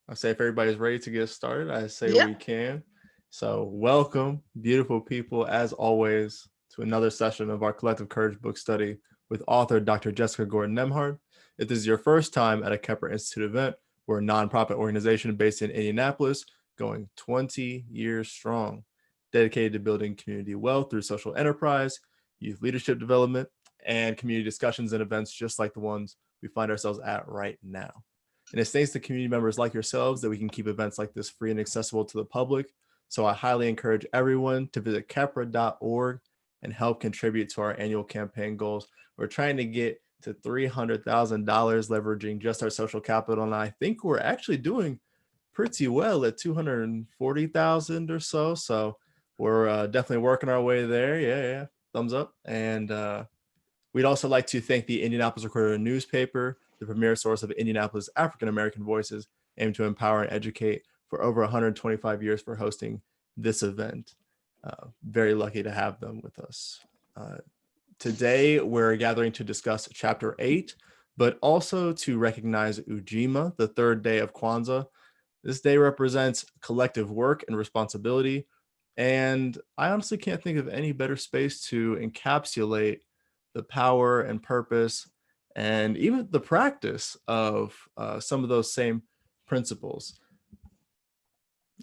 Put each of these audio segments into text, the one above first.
I say if everybody's ready to get started, I say Yep. we can. So welcome, beautiful people, as always, to another session of our Collective Courage book study with author Dr. Jessica Gordon Nembhard. If this is your first time at a Kepler Institute event, we're a nonprofit organization based in Indianapolis, going 20 years strong, dedicated to building community wealth through social enterprise, youth leadership development, and community discussions and events just like the ones we find ourselves at right now. And it's thanks to community members like yourselves that we can keep events like this free and accessible to the public. So I highly encourage everyone to visit kepra.org and help contribute to our annual campaign goals. We're trying to get to $300,000 leveraging just our social capital. And I think we're actually doing pretty well at 240,000 or so. So we're definitely working our way there. Yeah. Thumbs up. And we'd also like to thank the Indianapolis Recorder newspaper, the premier source of Indianapolis African-American voices, aimed to empower and educate for over 125 years for hosting this event. Very lucky to have them with us. Today, we're gathering to discuss Chapter 8, but also to recognize Ujima, the third day of Kwanzaa. This day represents collective work and responsibility, and I honestly can't think of any better space to encapsulate the power and purpose and even the practice of some of those same principles.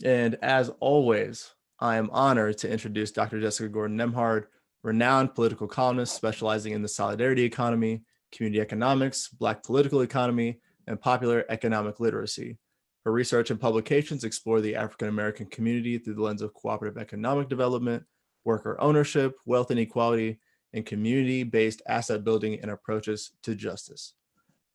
And as always, I am honored to introduce Dr. Jessica Gordon Nembhard, renowned political columnist specializing in the solidarity economy, community economics, Black political economy, and popular economic literacy. Her research and publications explore the African American community through the lens of cooperative economic development, worker ownership, wealth inequality, and community-based asset building and approaches to justice.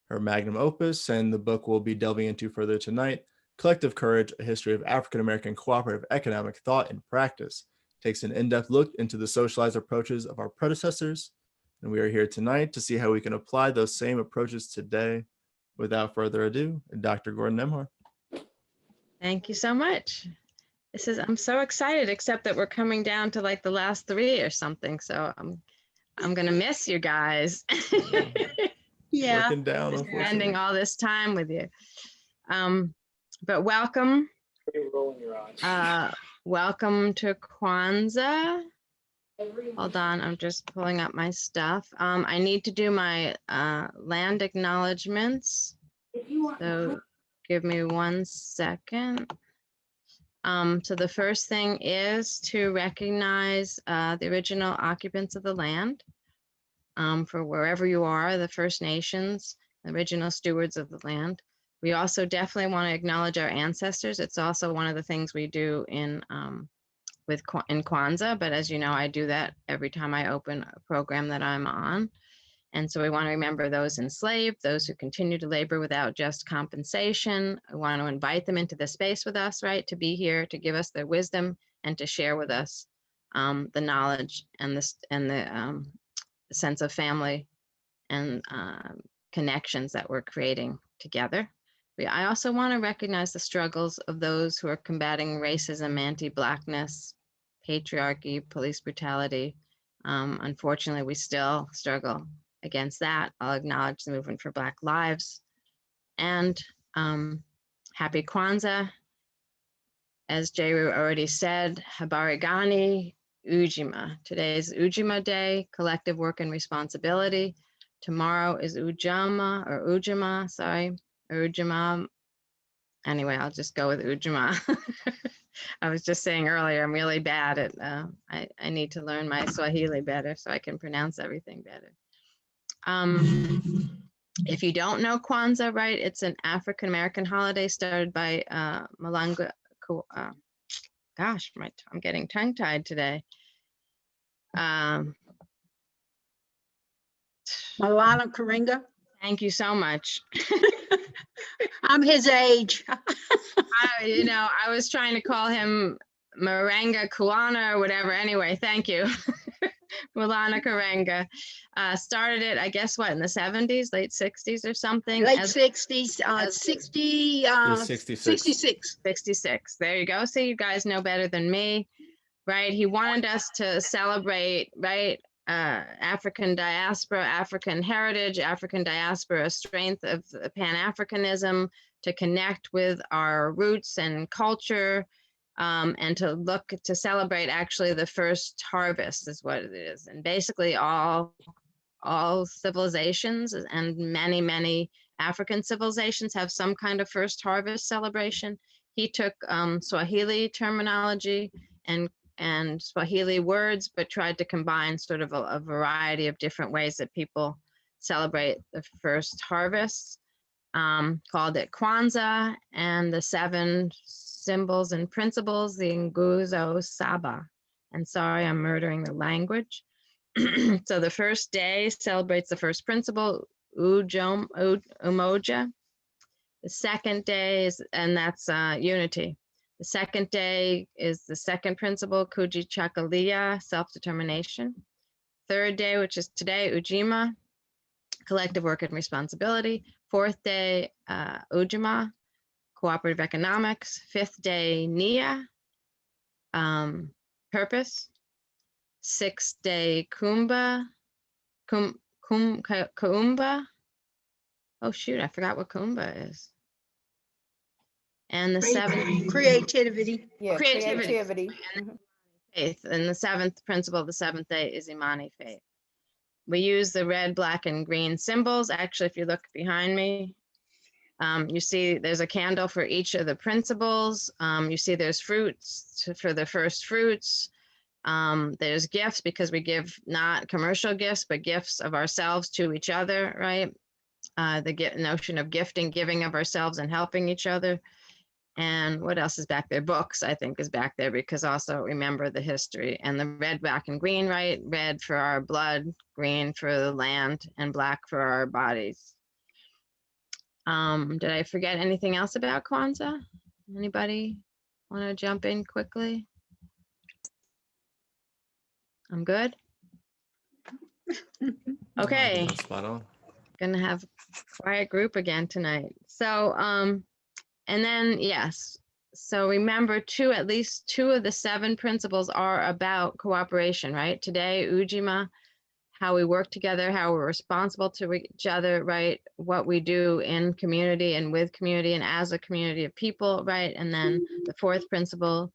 Her magnum opus, and the book we'll be delving into further tonight, Collective Courage, A History of African-American Cooperative Economic Thought and Practice, takes an in-depth look into the socialized approaches of our predecessors, and we are here tonight to see how we can apply those same approaches today. Without further ado, Dr. Gordon Nembhard. Thank you so much. I'm so excited, except that we're coming down to like the last three or something, so I'm gonna miss you guys. Yeah. Working down, Spending all this time with you. But welcome. Welcome to Kwanzaa. Hold on, I'm just pulling up my stuff. I need to do my land acknowledgements. So give me 1 second. So the first thing is to recognize the original occupants of the land for wherever you are, the First Nations, the original stewards of the land. We also definitely want to acknowledge our ancestors. It's also one of the things we do in Kwanzaa, but as you know, I do that every time I open a program that I'm on. And so we want to remember those enslaved, those who continue to labor without just compensation. I want to invite them into the space with us, right, to be here, to give us their wisdom and to share with us the knowledge and the sense of family and connections that we're creating together. I also want to recognize the struggles of those who are combating racism, anti-Blackness, patriarchy, police brutality. Unfortunately, we still struggle against that. I'll acknowledge the movement for Black lives. And happy Kwanzaa. As Jeru already said, Habarigani, Ujima. Today is Ujima Day, collective work and responsibility. Tomorrow is Ujima, sorry. Ujima. Anyway, I'll just go with Ujima. I was just saying earlier, I'm really bad at, I need to learn my Swahili better so I can pronounce everything better. If you don't know Kwanzaa, right, it's an African-American holiday started by Malanga, gosh, I'm getting tongue-tied today. Malala Karenga. Thank you so much. I'm his age. I was trying to call him Maranga Kuana or whatever. Anyway, thank you. Malana Karenga started it, I guess, in the 70s, late 60s or something? Late 60s, 66. 66. There you go. So you guys know better than me, right? He wanted us to celebrate, right? African diaspora, African heritage, African diaspora, strength of Pan-Africanism, to connect with our roots and culture, and to look to celebrate actually the first harvest is what it is. And basically all civilizations and many African civilizations have some kind of first harvest celebration. He took Swahili terminology and Swahili words, but tried to combine sort of a variety of different ways that people celebrate the first harvest. Called it Kwanzaa, and the 7 symbols and principles, the Nguzo Saba. And sorry, I'm murdering the language. So the first day celebrates the first principle, Umoja. The second day is, and that's unity. The second day is the second principle, Kujichagulia, self-determination. Third day, which is today, Ujima, collective work and responsibility. Fourth day, Ujima, cooperative economics. Fifth day, Nia, purpose. Sixth day, Kuumba. Oh shoot, I forgot what Kuumba is. And the seventh, Creativity. Yeah, creativity. Mhm. Faith. And the seventh principle of the seventh day is Imani faith. We use the red, black, and green symbols. Actually, if you look behind me, you see there's a candle for each of the principles. You see there's fruits for the first fruits. There's gifts because we give not commercial gifts, but gifts of ourselves to each other, right? The notion of gifting, giving of ourselves and helping each other. And what else is back there? Books, I think, is back there because also remember the history. And the red, black, and green, right? Red for our blood, green for the land, and black for our bodies. Did I forget anything else about Kwanzaa? Anybody want to jump in quickly? I'm good? Okay. Spot on. Gonna have a quiet group again tonight. So, and then, yes, so remember at least 2 of the 7 principles are about cooperation, right? Today, Ujima, how we work together, how we're responsible to each other, right? What we do in community and with community and as a community of people, right? And then the 4th principle,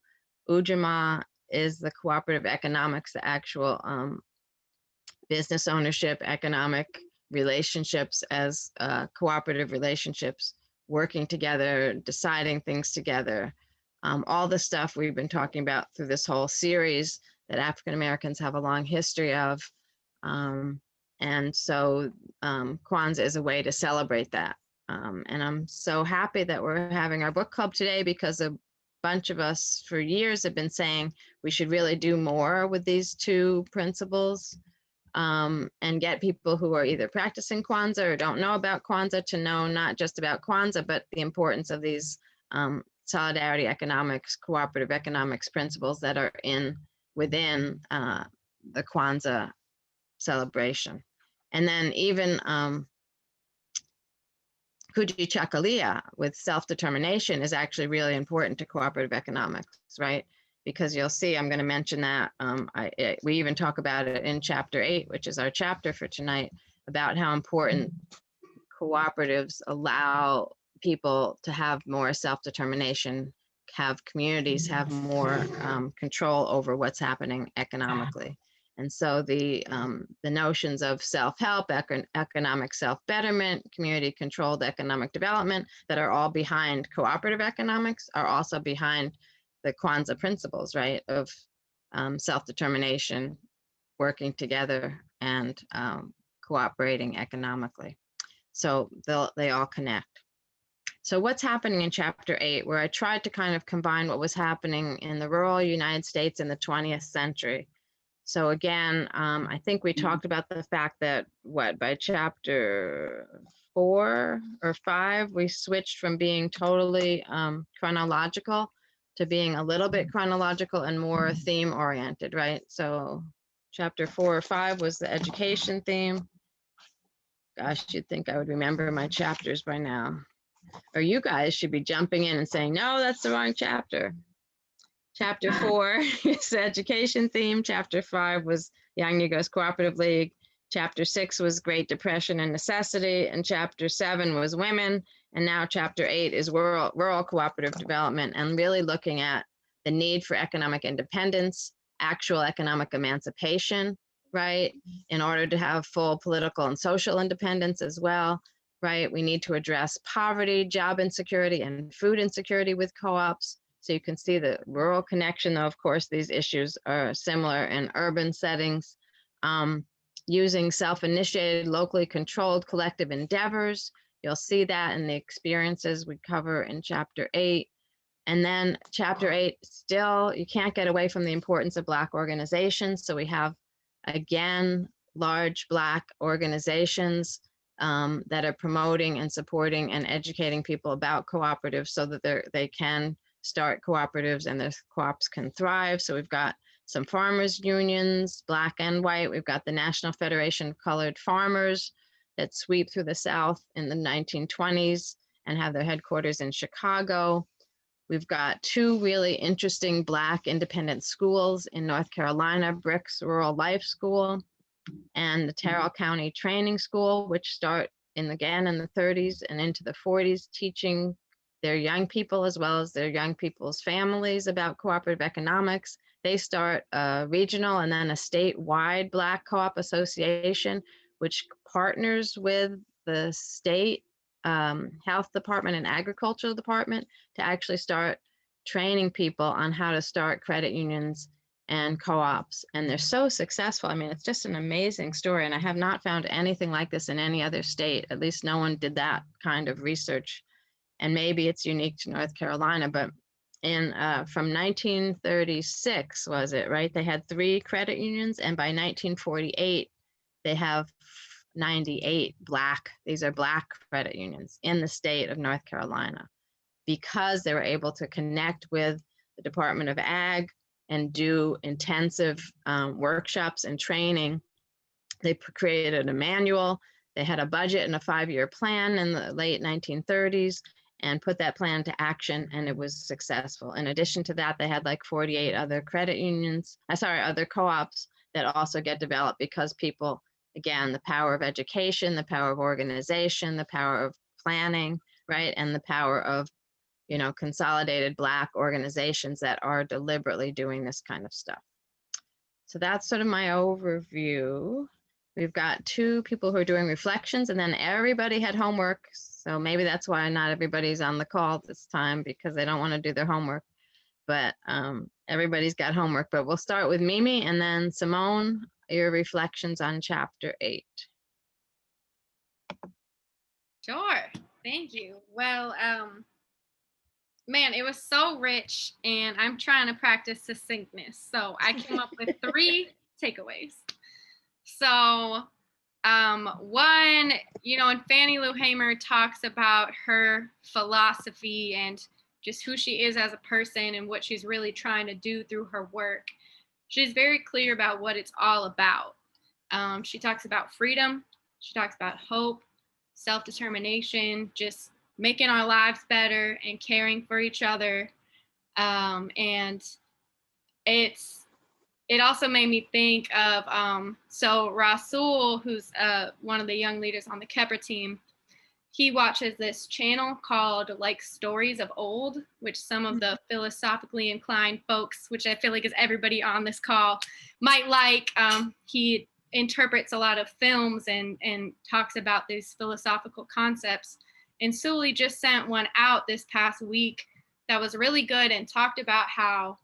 Ujima, is the cooperative economics, the actual business ownership, economic relationships as cooperative relationships, working together, deciding things together, all the stuff we've been talking about through this whole series that African Americans have a long history of. And so Kwanzaa is a way to celebrate that. And I'm so happy that we're having our book club today because a bunch of us for years have been saying we should really do more with these 2 principles. And get people who are either practicing Kwanzaa or don't know about Kwanzaa to know not just about Kwanzaa, but the importance of these solidarity economics, cooperative economics principles that are within the Kwanzaa celebration. And then even Kujichagulia with self-determination is actually really important to cooperative economics, right? Because you'll see, I'm going to mention that. We even talk about it in chapter 8, which is our chapter for tonight, about how important cooperatives allow people to have more self-determination, have communities have more control over what's happening economically. And so the notions of self-help, economic self-betterment, community-controlled economic development that are all behind cooperative economics are also behind the Kwanzaa principles, right, of self-determination, working together, and cooperating economically. So they all connect. So what's happening in chapter 8, where I tried to kind of combine what was happening in the rural United States in the 20th century. So again, I think we talked about the fact that by chapter 4 or 5, we switched from being totally chronological to being a little bit chronological and more theme oriented, right? So chapter 4 or 5 was the education theme. Gosh, you'd think I would remember my chapters by now. Or you guys should be jumping in and saying, no, that's the wrong chapter. Chapter 4 is the education theme. Chapter 5 was Young Negroes Cooperative League. Chapter 6 was Great Depression and Necessity, and Chapter 7 was Women, and now Chapter 8 is Rural Cooperative Development, and really looking at the need for economic independence, actual economic emancipation, right? In order to have full political and social independence as well, right? We need to address poverty, job insecurity, and food insecurity with co-ops. So you can see the rural connection, though, of course, these issues are similar in urban settings. Using self-initiated, locally controlled collective endeavors. You'll see that in the experiences we cover in Chapter 8. And then Chapter 8, still, you can't get away from the importance of Black organizations. So we have, again, large Black organizations that are promoting and supporting and educating people about cooperatives so that they can start cooperatives and the co-ops can thrive. So we've got some farmers unions, Black and white. We've got the National Federation of Colored Farmers that sweep through the South in the 1920s and have their headquarters in Chicago. We've got 2 really interesting Black independent schools in North Carolina, Bricks Rural Life School and the Terrell County Training School, which start again in the 30s and into the 40s, teaching their young people as well as their young people's families about cooperative economics. They start a regional and then a statewide Black Co-op Association, which partners with the state health department and agricultural department to actually start training people on how to start credit unions and co-ops. And they're so successful. I mean, it's just an amazing story. And I have not found anything like this in any other state. At least no one did that kind of research. And maybe it's unique to North Carolina, but from 1936, was it, right? They had 3 credit unions, and by 1948, they have 98 these are Black credit unions in the state of North Carolina, because they were able to connect with the Department of Ag and do intensive workshops and training. They created a manual. They had a budget and a 5-year plan in the late 1930s and put that plan to action, and it was successful. In addition to that, they had like 48 other other co-ops that also get developed because people, again, the power of education, the power of organization, the power of planning, right? And the power of, consolidated Black organizations that are deliberately doing this kind of stuff. So that's sort of my overview. We've got 2 people who are doing reflections, and then everybody had homework. So maybe that's why not everybody's on the call this time, because they don't want to do their homework. But everybody's got homework. But we'll start with Mimi, and then Simone, your reflections on Chapter 8. Sure. Thank you. Well, man, it was so rich, and I'm trying to practice succinctness. So I came up with 3 takeaways. So one, and Fannie Lou Hamer talks about her philosophy and just who she is as a person and what she's really trying to do through her work. She's very clear about what it's all about. She talks about freedom. She talks about hope, self-determination, just making our lives better and caring for each other. And it also made me think of, so Rasul, who's one of the young leaders on the Kepper team, he watches this channel called like Stories of Old, which some of the philosophically inclined folks, which I feel like is everybody on this call, might like. He interprets a lot of films and talks about these philosophical concepts. And Sully just sent one out this past week that was really good and talked about how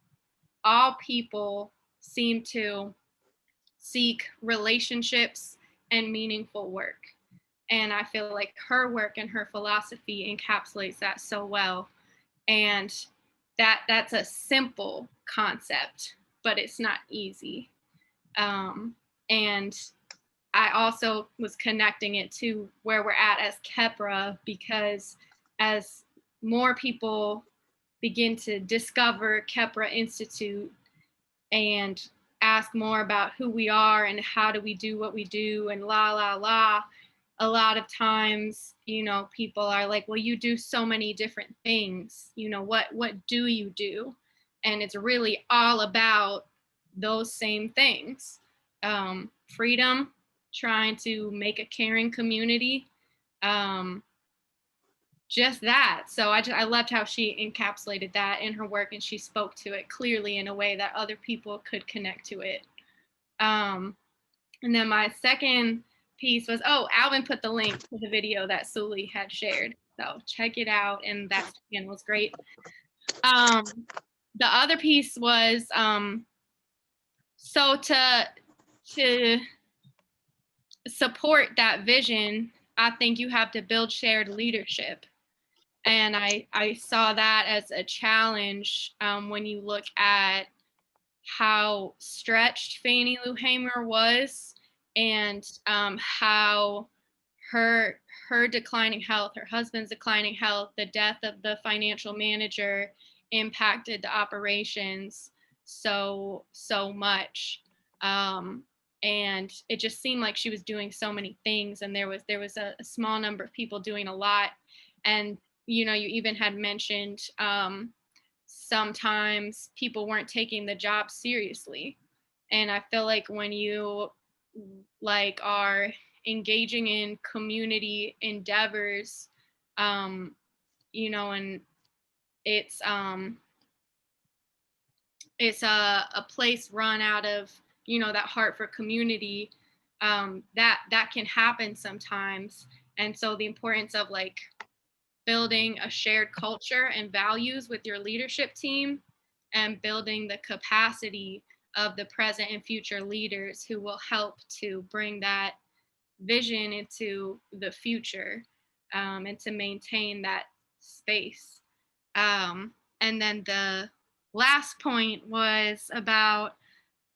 all people seem to seek relationships and meaningful work. And I feel like her work and her philosophy encapsulates that so well. And that's a simple concept, but it's not easy. And I also was connecting it to where we're at as Kepra, because as more people begin to discover Kepra Institute and ask more about who we are and how do we do what we do and a lot of times, people are like, well, you do so many different things. What do you do? And it's really all about those same things. Freedom, trying to make a caring community. Just that. So I loved how she encapsulated that in her work, and she spoke to it clearly in a way that other people could connect to it. And then my second piece was, Alvin put the link to the video that Suli had shared. So check it out. And that again was great. The other piece was, so to support that vision, I think you have to build shared leadership. And I saw that as a challenge when you look at how stretched Fannie Lou Hamer was, and how her declining health, her husband's declining health, the death of the financial manager impacted the operations so much. And it just seemed like she was doing so many things, and there was a small number of people doing a lot. And you even had mentioned sometimes people weren't taking the job seriously. And I feel like when you are engaging in community endeavors, and it's a place run out of that heart for community, that can happen sometimes. And so the importance of building a shared culture and values with your leadership team, and building the capacity of the present and future leaders who will help to bring that vision into the future, and to maintain that space. And then the last point was about,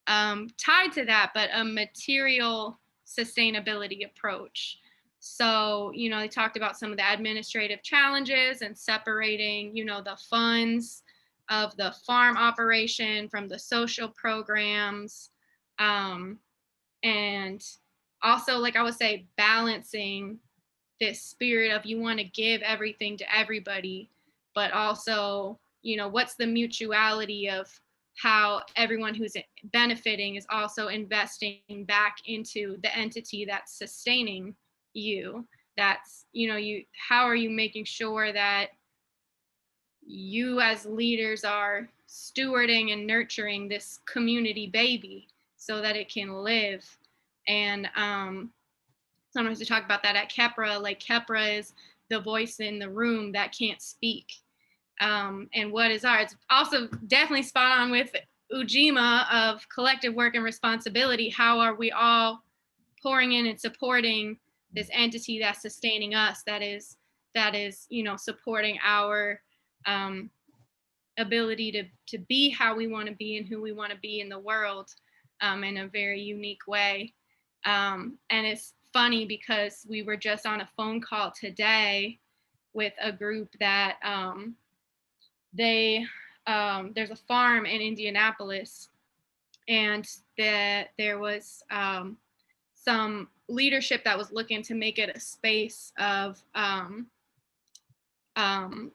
tied to that, but a material sustainability approach. So, they talked about some of the administrative challenges and separating, the funds of the farm operation from the social programs. And also, I would say, balancing this spirit of you want to give everything to everybody, but also, what's the mutuality of how everyone who's benefiting is also investing back into the entity that's sustaining you. That's, how are you making sure that you as leaders are stewarding and nurturing this community baby so that it can live? And sometimes we talk about that at Kepra, Kepra is the voice in the room that can't speak. And what is ours? Also definitely spot on with Ujima of collective work and responsibility. How are we all pouring in and supporting this entity that's sustaining us, that is supporting our ability to be how we want to be and who we want to be in the world, in a very unique way. And it's funny because we were just on a phone call today with a group that there's a farm in Indianapolis, and there was some leadership that was looking to make it a space of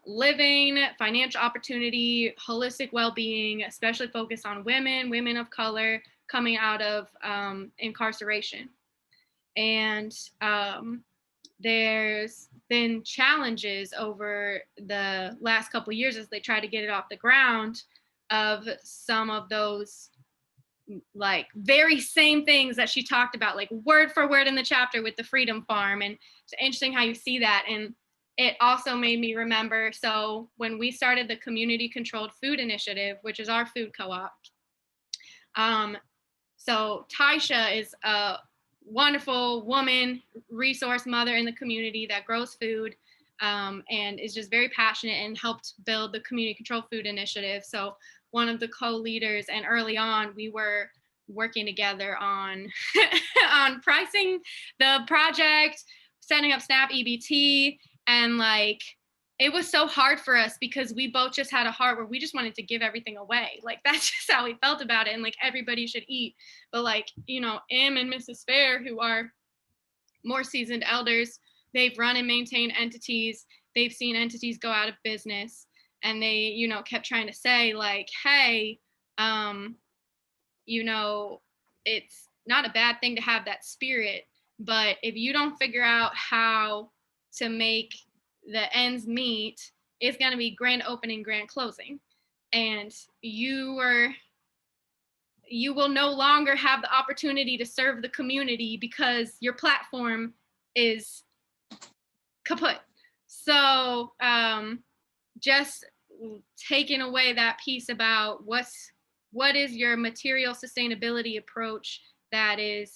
living, financial opportunity, holistic well-being, especially focused on women of color coming out of incarceration. And there's been challenges over the last couple of years as they try to get it off the ground, of some of those very same things that she talked about, word for word in the chapter with the Freedom Farm. And it's interesting how you see that. And it also made me remember, so when we started the Community Controlled Food Initiative, which is our food co-op, so Taisha is a wonderful woman, resource mother in the community that grows food, and is just very passionate and helped build the Community Controlled Food Initiative. So one of the co-leaders, and early on we were working together on on pricing the project, setting up SNAP EBT, and it was so hard for us because we both just had a heart where we just wanted to give everything away. That's just how we felt about it. And everybody should eat. But Em and Mrs. Fair, who are more seasoned elders, they've run and maintained entities. They've seen entities go out of business. And they, kept trying to say hey, it's not a bad thing to have that spirit, But if you don't figure out how to make the ends meet, it's going to be grand opening, grand closing. And you will no longer have the opportunity to serve the community because your platform is kaput. So just taking away that piece about what is your material sustainability approach that is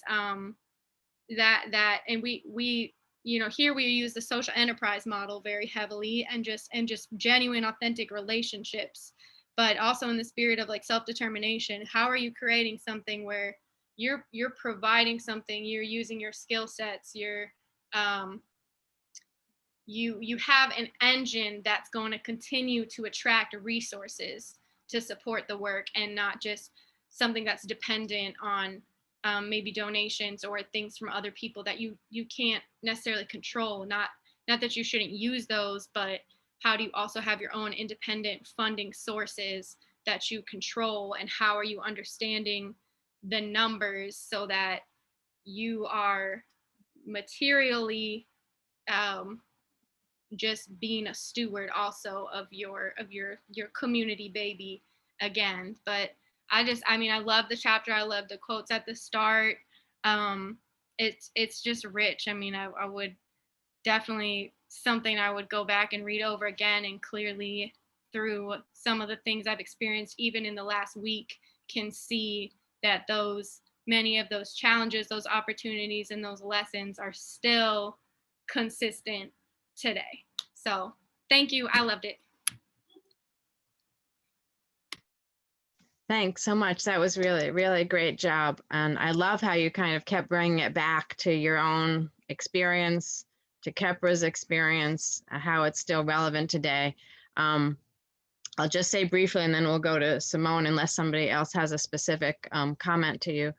that and we here we use the social enterprise model very heavily and just genuine authentic relationships, but also in the spirit of like self-determination. How are you creating something where you're providing something, you're using your skill sets, you're you have an engine that's going to continue to attract resources to support the work, and not just something that's dependent on maybe donations or things from other people that you can't necessarily control. Not that you shouldn't use those, but how do you also have your own independent funding sources that you control, and how are you understanding the numbers so that you are materially just being a steward also of your community baby again. But I love the chapter. I love the quotes at the start. It's just rich. I mean, I would definitely something I would go back and read over again, and clearly through some of the things I've experienced even in the last week can see that many of those challenges, those opportunities, and those lessons are still consistent today. So thank you. I loved it. Thanks so much. That was really, really great job. And I love how you kind of kept bringing it back to your own experience, to Kepra's experience, how it's still relevant today. I'll just say briefly, and then we'll go to Simone unless somebody else has a specific comment to you.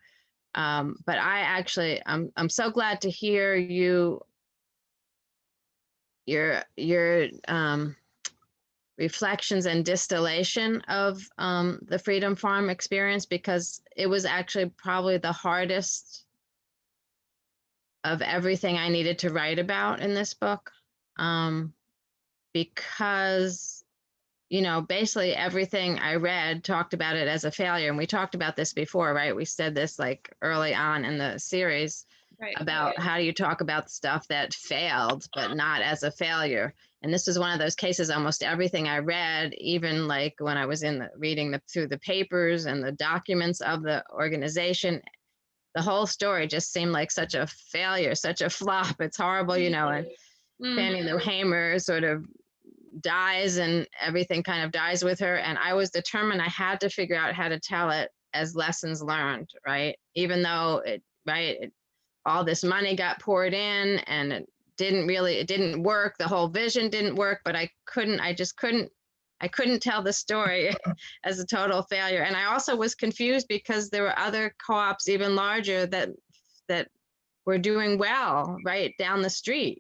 But I actually, I'm so glad to hear your reflections and distillation of the Freedom Farm experience, because it was actually probably the hardest of everything I needed to write about in this book, because, basically everything I read talked about it as a failure. And we talked about this before, right? We said this like early on in the series, right, about how do you talk about stuff that failed, but not as a failure. And this was one of those cases. Almost everything I read, even like when I was reading through the papers and the documents of the organization, the whole story just seemed like such a failure, such a flop. It's horrible, and Fannie Lou Hamer sort of dies and everything kind of dies with her. And I was determined I had to figure out how to tell it as lessons learned, right? Even though all this money got poured in and it didn't work. The whole vision didn't work, but I couldn't tell the story as a total failure. And I also was confused because there were other co-ops even larger that were doing well right down the street,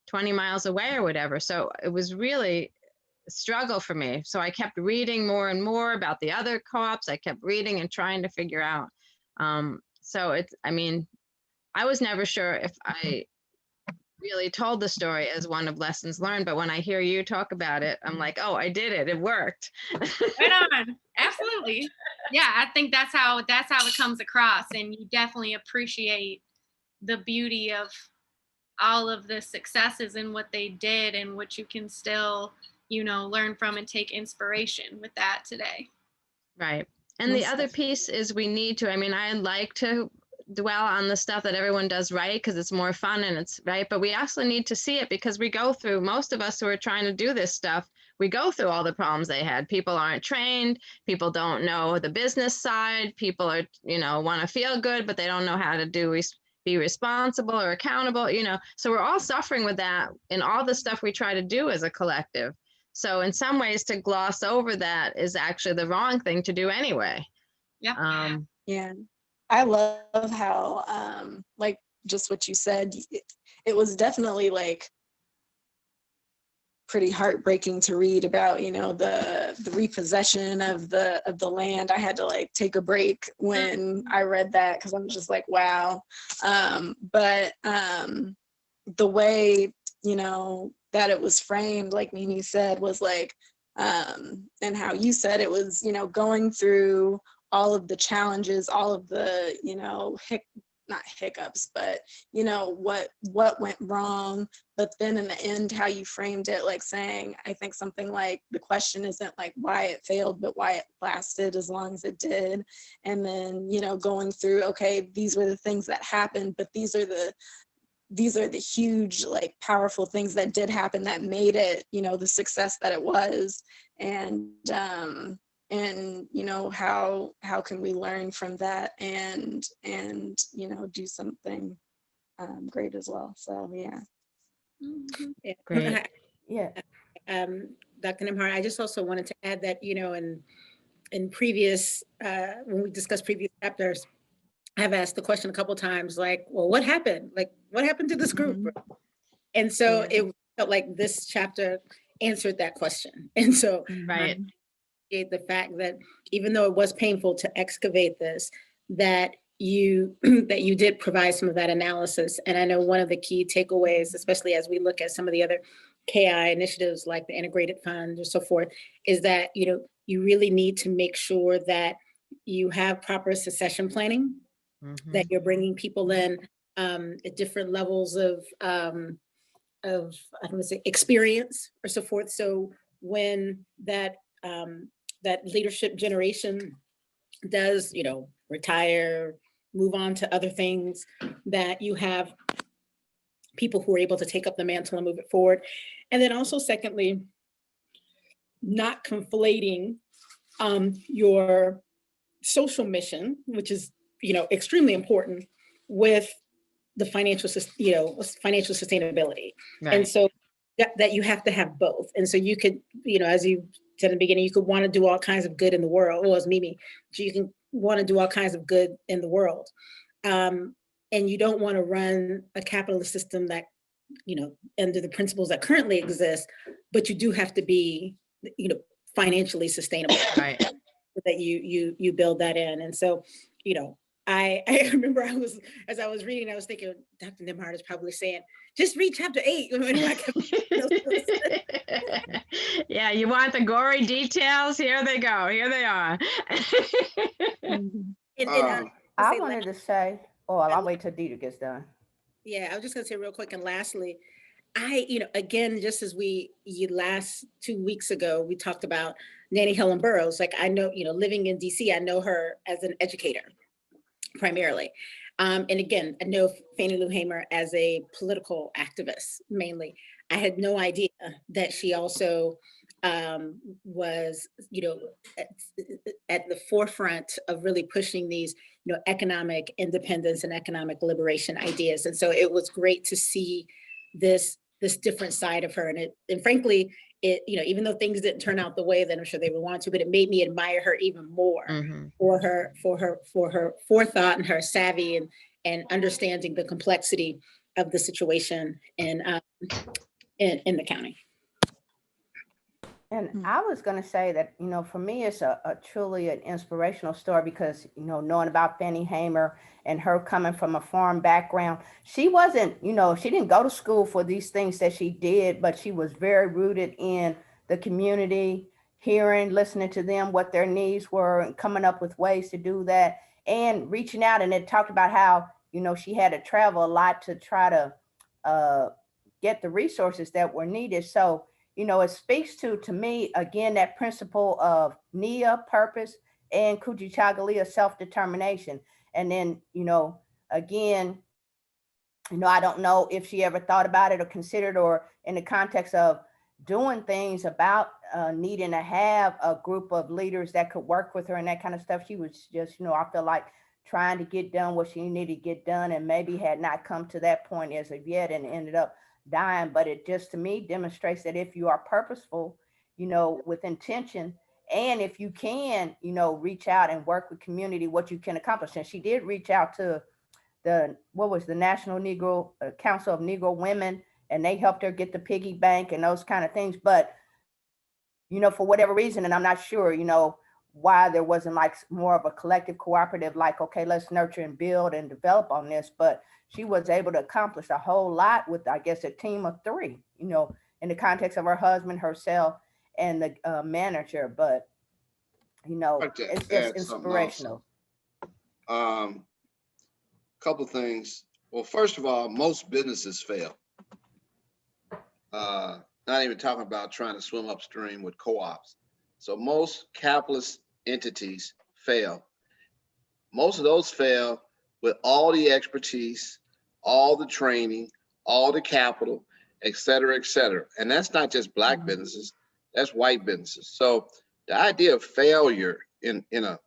20 miles away or whatever. So it was really a struggle for me. So I kept reading more and more about the other co-ops. I kept reading and trying to figure out. I was never sure if I really told the story as one of lessons learned, but when I hear you talk about it, I'm like, oh, I did it. It worked. Right on. Absolutely. Yeah, I think that's how it comes across, and you definitely appreciate the beauty of all of the successes and what they did, and what you can still, learn from and take inspiration with that today. Right. And the other piece is we need to, I like to dwell on the stuff that everyone does right because it's more fun and it's right, but we also need to see it because we go through, most of us who are trying to do this stuff, we go through all the problems they had. People aren't trained, people don't know the business side, people are, want to feel good, but they don't know how to be responsible or accountable, so we're all suffering with that in all the stuff we try to do as a collective. So in some ways to gloss over that is actually the wrong thing to do anyway. Yeah. Yeah. I love how, like just what you said, it was definitely like pretty heartbreaking to read about, you know, the repossession of the land. I had to like take a break when I read that because I'm just like, wow. But the way, you know, that it was framed, like Mimi said, was like, and how you said it was, you know, going through all of the challenges, all of the, you know, not hiccups, but, you know, what went wrong. But then in the end, how you framed it, like saying, I think something like the question isn't like why it failed, but why it lasted as long as it did. And then, you know, going through, okay, these were the things that happened, but these are the huge, like, powerful things that did happen that made it, you know, the success that it was. And you know, how can we learn from that and you know, do something great as well. So yeah. Yeah. Great. Yeah. Dr. Nembhard, I just also wanted to add that, you know, in previous, when we discussed previous chapters, I've asked the question a couple of times, like, well, what happened? Like, what happened to this group? Mhm. And so Yeah. it felt like this chapter answered that question. And so Right. the fact that even though it was painful to excavate this, that you that you did provide some of that analysis. And I know one of the key takeaways, especially as we look at some of the other KI initiatives like the integrated fund or so forth, is that, you know, you really need to make sure that you have proper succession planning, that you're bringing people in at different levels of I don't want to say experience or so forth. So when that that leadership generation does, you know, retire, move on to other things, that you have people who are able to take up the mantle and move it forward. And then also, secondly, not conflating your social mission, which is, you know, extremely important, with the financial sustainability. Right. And so that you have to have both. And so you could, you know, as you said in the beginning, you could want to do all kinds of good in the world. Well, as Mimi, so you can want to do all kinds of good in the world. And you don't want to run a capitalist system that, you know, under the principles that currently exist, but you do have to be, you know, financially sustainable. Right. That you build that in. And so, you know, I remember as I was reading, I was thinking Dr. Nembhard is probably saying, just read chapter 8. Yeah, you want the gory details? Here they go. Here they are. Mhm. I wanted to say, oh, I'll wait till Dieter gets done. Yeah, I was just going to say real quick. And lastly, you know, again, just as last 2 weeks ago, we talked about Nanny Helen Burroughs. Like, I know, you know, living in DC, I know her as an educator primarily. And again, I know Fannie Lou Hamer as a political activist, mainly. I had no idea that she also was, you know, at the forefront of really pushing these, you know, economic independence and economic liberation ideas. And so it was great to see this different side of her. And frankly, it, you know, even though things didn't turn out the way that I'm sure they would want to, but it made me admire her even more for her forethought and her savvy and understanding the complexity of the situation in the county. And I was going to say that, you know, for me, it's a truly an inspirational story because, you know, knowing about Fannie Hamer and her coming from a farm background, she wasn't, you know, she didn't go to school for these things that she did, but she was very rooted in the community, listening to them, what their needs were, and coming up with ways to do that and reaching out. And it talked about how, you know, she had to travel a lot to try to get the resources that were needed. So, you know, it speaks to me, again, that principle of Nia, purpose, and Kujichagulia, self-determination. And then, you know, again, you know, I don't know if she ever thought about it or considered, or in the context of doing things about needing to have a group of leaders that could work with her and that kind of stuff. She was just, you know, I feel like trying to get done what she needed to get done and maybe had not come to that point as of yet and ended up dying. But it just, to me, demonstrates that if you are purposeful, you know, with intention, and if you can, you know, reach out and work with community, what you can accomplish. And she did reach out to the National Negro Council of Negro Women and they helped her get the piggy bank and those kind of things. But, you know, for whatever reason, and I'm not sure, you know, why there wasn't like more of a collective cooperative, like, okay, let's nurture and build and develop on this. But she was able to accomplish a whole lot with, I guess, a team of 3, you know, in the context of her husband, herself, and the manager. But, you know, it's just inspirational. Couple things. Well, first of all, most businesses fail. Not even talking about trying to swim upstream with co-ops. So most capitalist entities fail. Most of those fail with all the expertise, all the training, all the capital, et cetera, et cetera. And that's not just Black businesses, that's white businesses. So the idea of failure in an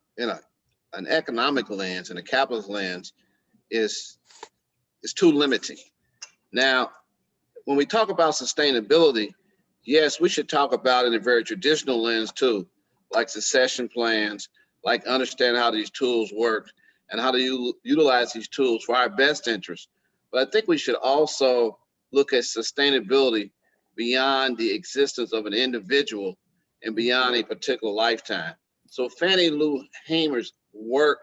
economic lens, in a capitalist lens, is too limiting. Now, when we talk about sustainability, yes, we should talk about it in a very traditional lens too, like succession plans, like understand how these tools work and how to utilize these tools for our best interest. But I think we should also look at sustainability beyond the existence of an individual and beyond a particular lifetime. So Fannie Lou Hamer's work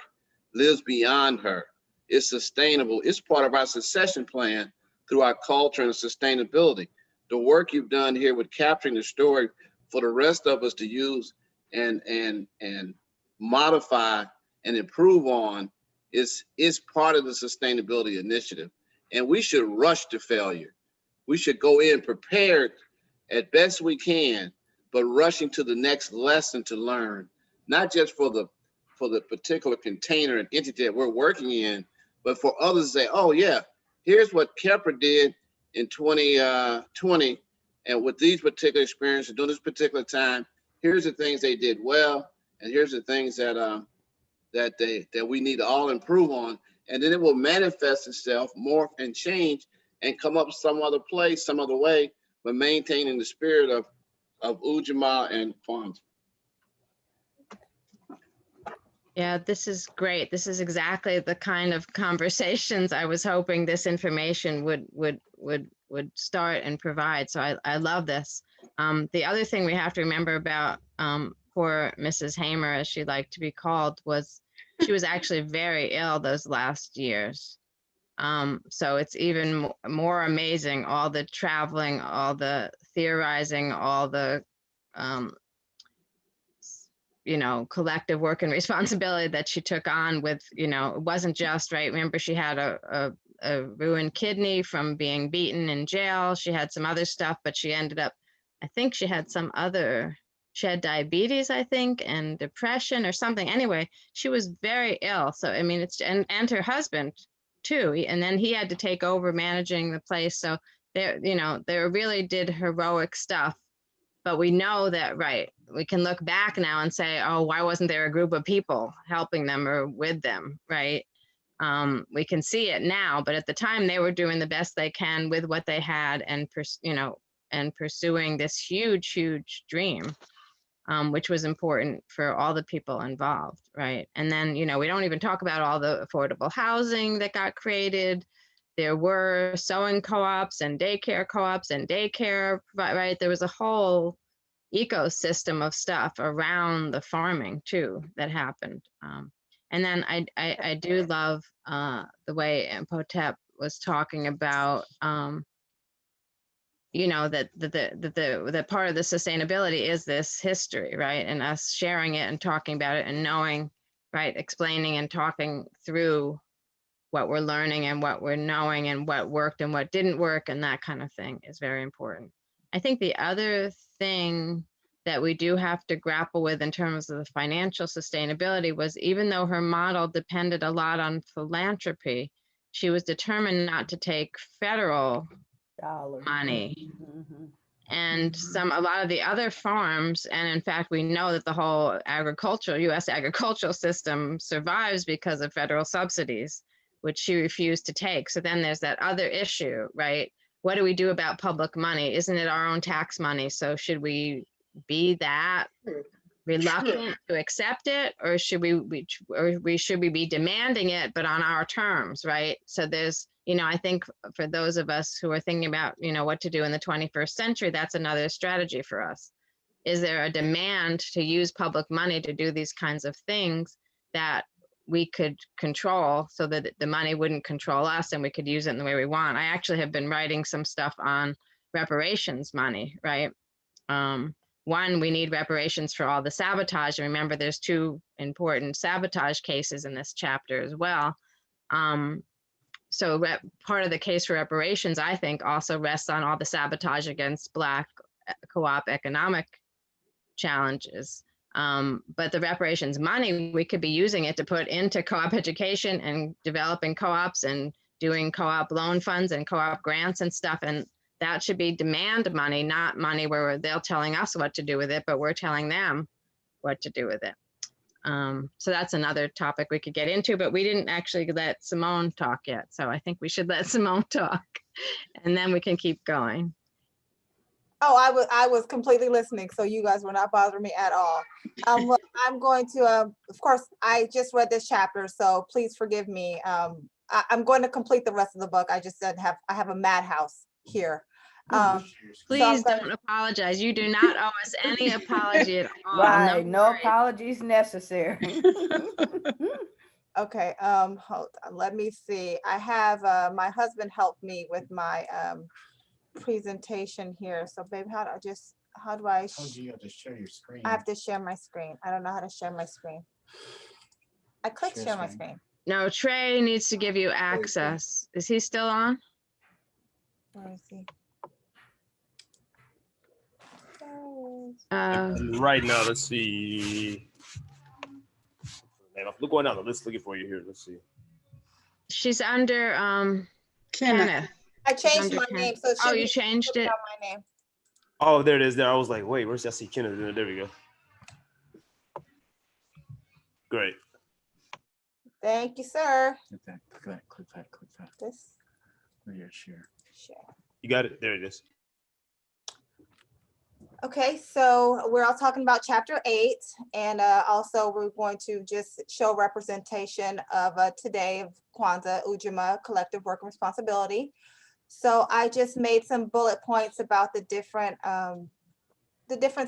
lives beyond her. It's sustainable. It's part of our succession plan through our culture and sustainability. The work you've done here with capturing the story for the rest of us to use and modify and improve on is part of the sustainability initiative. And we should rush to failure. We should go in prepared as best we can, but rushing to the next lesson to learn, not just for the particular container and entity that we're working in, but for others to say, oh yeah, here's what Kepler did in 2020, and with these particular experiences during this particular time, here's the things they did well, and here's the things that we need to all improve on, and then it will manifest itself, morph and change, and come up some other place, some other way, but maintaining the spirit of Ujamaa and Kwanzaa. Yeah, this is great. This is exactly the kind of conversations I was hoping this information would start and provide. So I love this. The other thing we have to remember about poor Mrs. Hamer, as she liked to be called, was she was actually very ill those last years. So it's even more amazing, all the traveling, all the theorizing, all the you know, collective work and responsibility that she took on with, you know, it wasn't just, right? Remember, she had a ruined kidney from being beaten in jail. She had some other stuff, but she ended up, I think she had she had diabetes, I think, and depression or something. Anyway, she was very ill. So, I mean, and her husband too. And then he had to take over managing the place. So they really did heroic stuff. But we know that, right, we can look back now and say, oh, why wasn't there a group of people helping them or with them, right? We can see it now, but at the time they were doing the best they can with what they had and pursuing this huge, huge dream, which was important for all the people involved, right? And then, you know, we don't even talk about all the affordable housing that got created. There were sewing co-ops and daycare co-ops and daycare, right? There was a whole ecosystem of stuff around the farming too that happened. And then I do love the way Imhotep was talking about, you know, that the part of the sustainability is this history, right? And us sharing it and talking about it and knowing, right? Explaining and talking through what we're learning and what we're knowing and what worked and what didn't work and that kind of thing is very important. I think the other thing that we do have to grapple with in terms of the financial sustainability was, even though her model depended a lot on philanthropy, she was determined not to take federal money. Mm-hmm. And a lot of the other farms, and in fact, we know that the whole U.S. agricultural system survives because of federal subsidies, which she refused to take. So then there's that other issue, right? What do we do about public money? Isn't it our own tax money? So should we be that reluctant to accept it, or should we be demanding it, but on our terms, right? So there's I think for those of us who are thinking about, what to do in the 21st century, that's another strategy for us. Is there a demand to use public money to do these kinds of things that we could control so that the money wouldn't control us and we could use it in the way we want? I actually have been writing some stuff on reparations money, right? One, we need reparations for all the sabotage. And remember, there's 2 important sabotage cases in this chapter as well. So part of the case for reparations, I think, also rests on all the sabotage against Black co-op economic challenges. But the reparations money, we could be using it to put into co-op education and developing co-ops and doing co-op loan funds and co-op grants and stuff. And that should be demand money, not money where they're telling us what to do with it, but we're telling them what to do with it. So that's another topic we could get into, but we didn't actually let Simone talk yet. So I think we should let Simone talk and then we can keep going. Oh, I was completely listening, so you guys were not bothering me at all. Well, I'm going to, of course, I just read this chapter, so please forgive me. I'm going to complete the rest of the book. I just said I have a madhouse here. Please don't apologize. You do not owe us any apology at all. Right, no apologies necessary. Okay, hold on, let me see. I have my husband helped me with my presentation here. So babe, how do I you have to share your screen? I have to share my screen. I don't know how to share my screen. I clicked share my screen. No, Trey needs to give you access. Is he still on? Where is he? Right now, let's see. Look going down the list looking for you here. Let's see. She's under Kenneth. I changed my name, so oh, you changed it. My name. Oh, there it is. There, I was like, wait, where's that? See Kenneth? There we go. Great. Thank you, sir. Click that. This. Where you share. You got it. There it is. Okay, so we're all talking about chapter 8, and also we're going to just show representation of today of Kwanzaa, Ujima, collective work responsibility. So I just made some bullet points about the different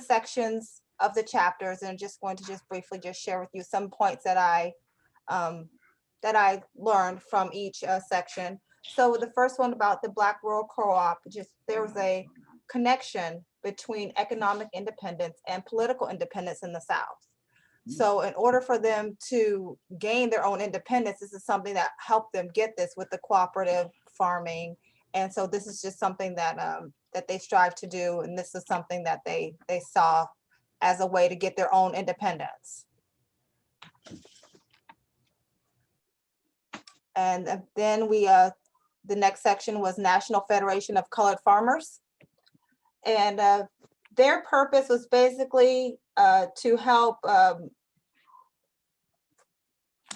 sections of the chapters, and I'm just going to briefly share with you some points that I learned from each section. So the first one about the Black Rural Co-op, there was a connection between economic independence and political independence in the South. So in order for them to gain their own independence, this is something that helped them get this with the cooperative farming. And so this is just something that that they strive to do. And this is something that they saw as a way to get their own independence. And then the next section was National Federation of Colored Farmers. And their purpose was basically to help,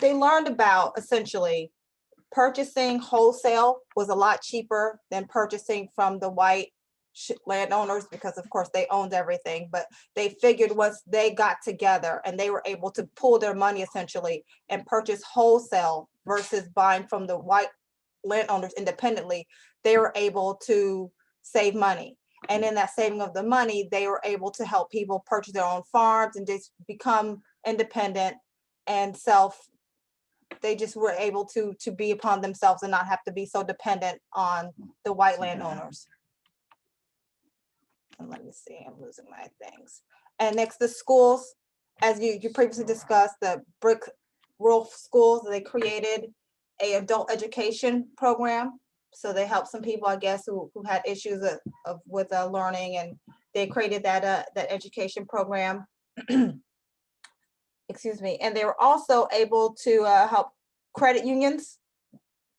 they learned about essentially purchasing wholesale was a lot cheaper than purchasing from the white landowners, because of course they owned everything, but they figured once they got together and they were able to pool their money essentially and purchase wholesale versus buying from the white landowners independently, they were able to save money. And in that saving of the money, they were able to help people purchase their own farms and just become independent and they just were able to be upon themselves and not have to be so dependent on the white landowners. And let me see, I'm losing my things. And next, the schools, as you previously discussed, the brick rural schools, they created an adult education program. So they helped some people, I guess, who had issues with learning, and they created that education program. Excuse me. And they were also able to help credit unions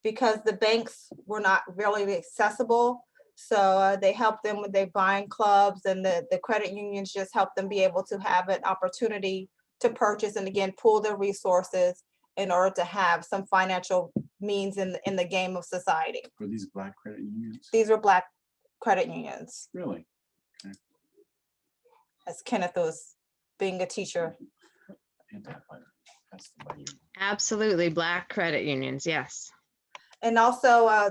because the banks were not really accessible. So they helped them with their buying clubs, and the credit unions just helped them be able to have an opportunity to purchase and again pool their resources in order to have some financial means in the game of society. Were these Black credit unions? These were Black credit unions. Really? Okay. As Kenneth was being a teacher. Absolutely, Black credit unions, yes. And also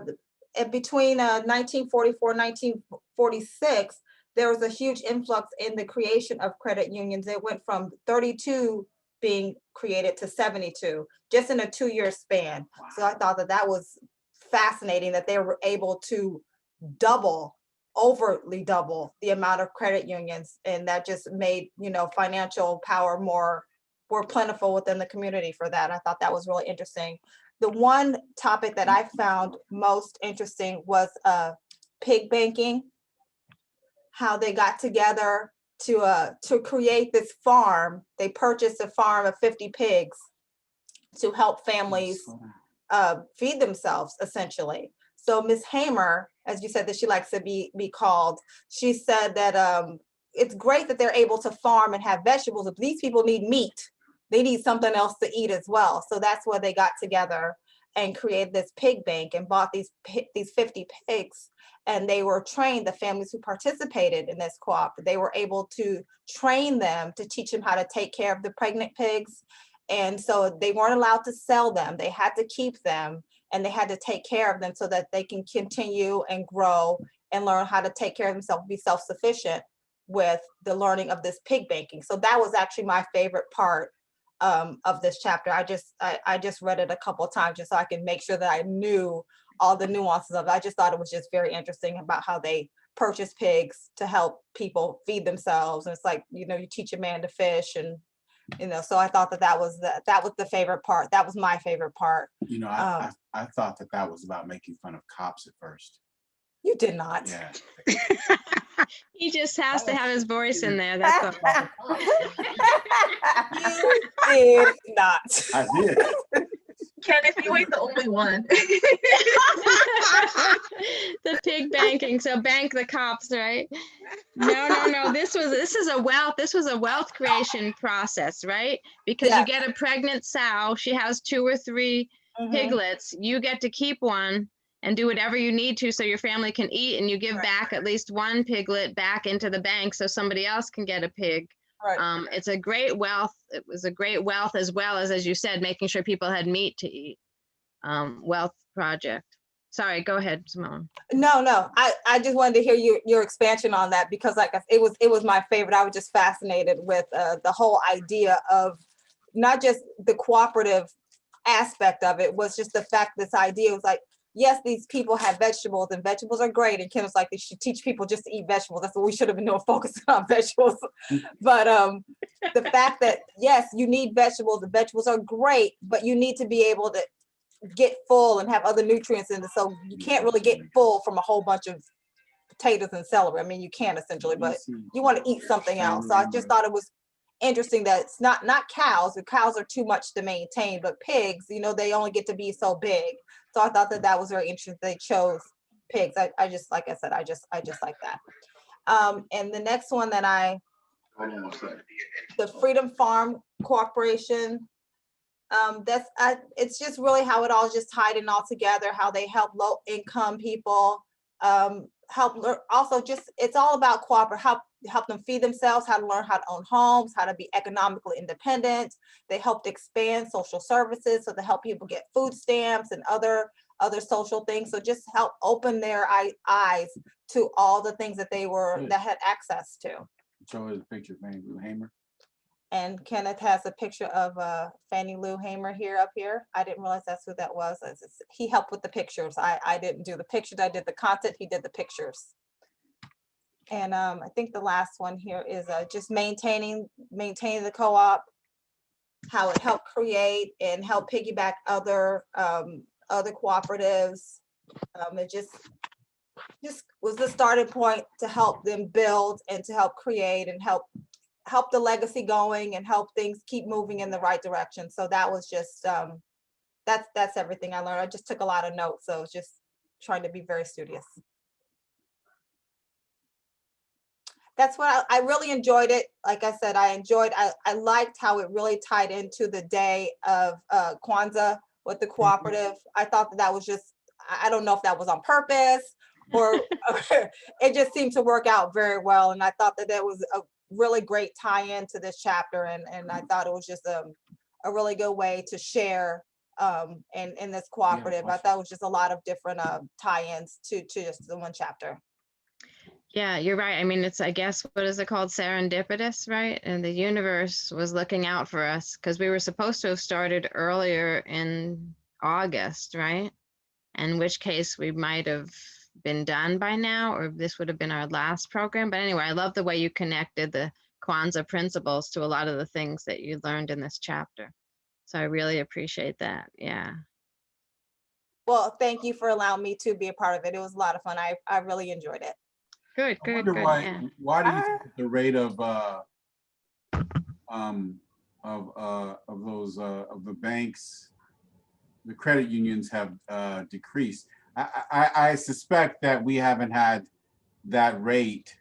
between 1944 and 1946, there was a huge influx in the creation of credit unions. It went from 32 being created to 72, just in a 2-year span. So I thought that was fascinating that they were able to overtly double the amount of credit unions. And that just made, financial power more plentiful within the community for that. I thought that was really interesting. The one topic that I found most interesting was pig banking, how they got together to create this farm. They purchased a farm of 50 pigs to help families feed themselves, essentially. So Ms. Hamer, as you said, that she likes to be called, she said that it's great that they're able to farm and have vegetables, but these people need meat. They need something else to eat as well. So that's where they got together and created this pig bank and bought these 50 pigs. And they were trained, the families who participated in this co-op, they were able to train them to teach them how to take care of the pregnant pigs. And so they weren't allowed to sell them. They had to keep them and they had to take care of them so that they can continue and grow and learn how to take care of themselves, be self-sufficient with the learning of this pig banking. So that was actually my favorite part of this chapter. I just read it a couple of times just so I can make sure that I knew all the nuances of it. I just thought it was just very interesting about how they purchase pigs to help people feed themselves. And it's like, you teach a man to fish, and so I thought that was the favorite part. That was my favorite part. I thought that was about making fun of cops at first. You did not. Yeah. He just has to have his voice in there. That's all. You did not. I did. Kenneth, you ain't the only one. The pig banking. So bank the cops, right? No. This was a wealth creation process, right? Because you get a pregnant sow, she has 2 or 3 piglets, you get to keep one and do whatever you need to so your family can eat, and you give back at least 1 piglet back into the bank so somebody else can get a pig. Right. It's a great wealth. It was a great wealth, as well as you said, making sure people had meat to eat. Wealth project. Sorry, go ahead, Simone. No. I just wanted to hear your expansion on that, because it was my favorite. I was just fascinated with the whole idea of not just the cooperative aspect of it, was just the fact this idea was like, yes, these people have vegetables and vegetables are great. And Kim was like, they should teach people just to eat vegetables. That's what we should have been doing, focusing on vegetables. But the fact that, yes, you need vegetables, the vegetables are great, but you need to be able to get full and have other nutrients in it. So you can't really get full from a whole bunch of potatoes and celery. I mean, you can essentially, but you want to eat something else. So I just thought it was interesting that it's not cows. The cows are too much to maintain, but pigs, they only get to be so big. So I thought that was very interesting. They chose pigs. I just, like I said, I just like that. And the next one that the Freedom Farm Corporation, it's just really how it all just tied in all together, how they help low income people, it's all about help them feed themselves, how to learn how to own homes, how to be economically independent. They helped expand social services, so to help people get food stamps and other social things. So just help open their eyes to all the things that that had access to. Show us a picture of Fannie Lou Hamer. And Kenneth has a picture of Fannie Lou Hamer up here. I didn't realize that's who that was. He helped with the pictures. I didn't do the pictures. I did the content. He did the pictures. And I think the last one here is just maintaining the co-op, how it helped create and help piggyback other cooperatives. It just was the starting point to help them build and to help create and help the legacy going and help things keep moving in the right direction. So that was just that's everything I learned. I just took a lot of notes, so just trying to be very studious. That's what I really enjoyed it. Like I said, I liked how it really tied into the day of Kwanzaa with the cooperative. I thought that was just, I don't know if that was on purpose or it just seemed to work out very well. And I thought that was a really great tie-in to this chapter. And I thought it was just a really good way to share in this cooperative. I thought it was just a lot of different tie-ins to just the one chapter. Yeah, you're right. I mean, it's, I guess, what is it called? Serendipitous, right? And the universe was looking out for us because we were supposed to have started earlier in August, right? In which case we might have been done by now, or this would have been our last program. But anyway, I love the way you connected the Kwanzaa principles to a lot of the things that you learned in this chapter. So I really appreciate that. Yeah. Well, thank you for allowing me to be a part of it. It was a lot of fun. I really enjoyed it. Good, I good, wonder good. why, Yeah. why do you think that the rate of those of the banks, the credit unions have decreased? I suspect that we haven't had that rate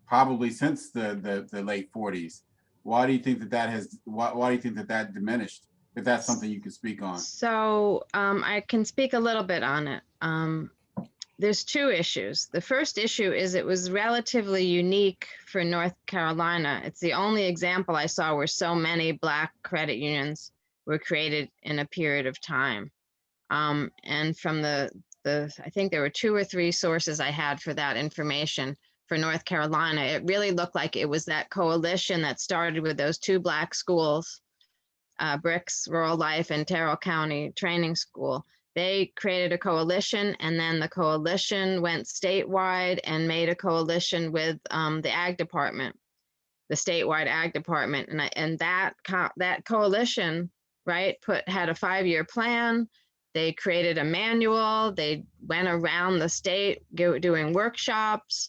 probably since the late 40s. Why do you think that has? Why do you think that diminished? If that's something you can speak on. So I can speak a little bit on it. There's two issues. The first issue is it was relatively unique for North Carolina. It's the only example I saw where so many Black credit unions were created in a period of time. And from I think there were 2 or 3 sources I had for that information for North Carolina. It really looked like it was that coalition that started with those 2 Black schools, Bricks Rural Life and Terrell County Training School. They created a coalition, and then the coalition went statewide and made a coalition with the ag department, the statewide ag department, and that coalition, right, had a 5-year plan. They created a manual. They went around the state doing workshops,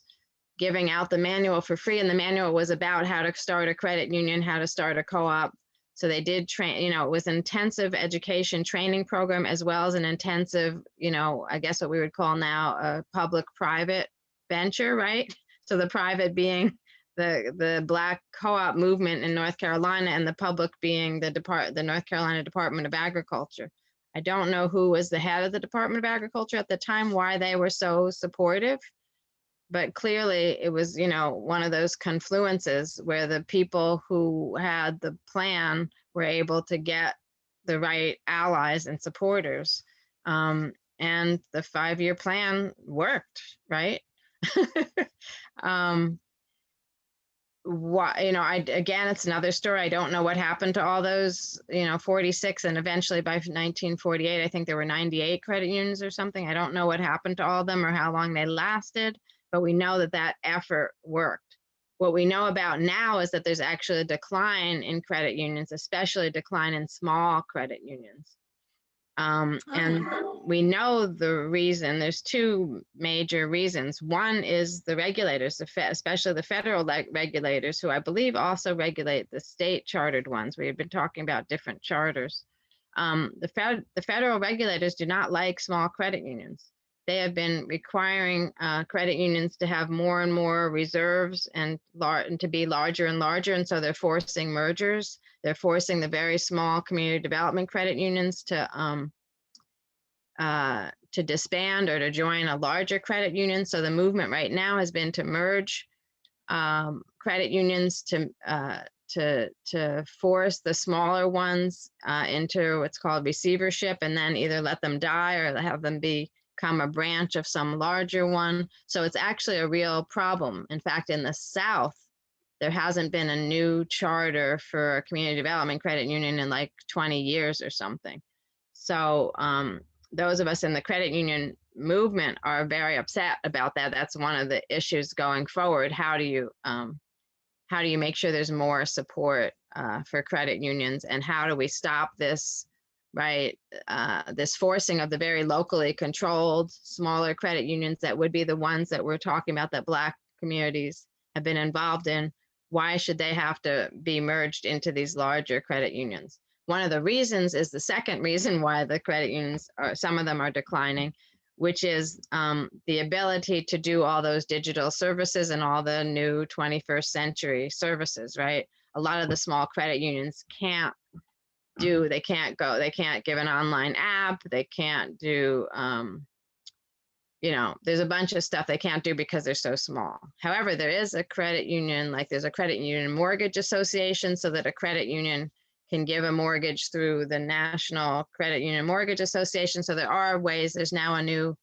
giving out the manual for free, and the manual was about how to start a credit union, how to start a co-op. So they did train, it was an intensive education training program, as well as an intensive, I guess what we would call now a public-private venture, right? So the private being the Black co-op movement in North Carolina, and the public being the North Carolina Department of Agriculture. I don't know who was the head of the Department of Agriculture at the time, why they were so supportive. But clearly it was, one of those confluences where the people who had the plan were able to get the right allies and supporters. And the 5-year plan worked, right? Again, it's another story. I don't know what happened to all those, 46, and eventually by 1948, I think there were 98 credit unions or something. I don't know what happened to all of them or how long they lasted. But we know that effort worked. What we know about now is that there's actually a decline in credit unions, especially a decline in small credit unions. And we know the reason. There's 2 major reasons. One is the regulators, especially the federal regulators, who I believe also regulate the state chartered ones. We have been talking about different charters. The federal regulators do not like small credit unions. They have been requiring credit unions to have more and more reserves and to be larger and larger. And so they're forcing mergers. They're forcing the very small community development credit unions to disband or to join a larger credit union. So the movement right now has been to merge credit unions to force the smaller ones into what's called receivership, and then either let them die or have them become a branch of some larger one. So it's actually a real problem. In fact, in the South, there hasn't been a new charter for a community development credit union in like 20 years or something. So those of us in the credit union movement are very upset about that. That's one of the issues going forward. How do you make sure there's more support for credit unions, and how do we stop this, right? This forcing of the very locally controlled smaller credit unions that would be the ones that we're talking about that Black communities have been involved in. Why should they have to be merged into these larger credit unions? One of the reasons is the second reason why the credit unions some of them are declining, which is the ability to do all those digital services and all the new 21st century services, right? A lot of the small credit unions can't give an online app. They can't do, there's a bunch of stuff they can't do because they're so small. However, there is a credit union, like there's a credit union mortgage association, so that a credit union can give a mortgage through the National Credit Union Mortgage Association. So there are ways. There's now a new,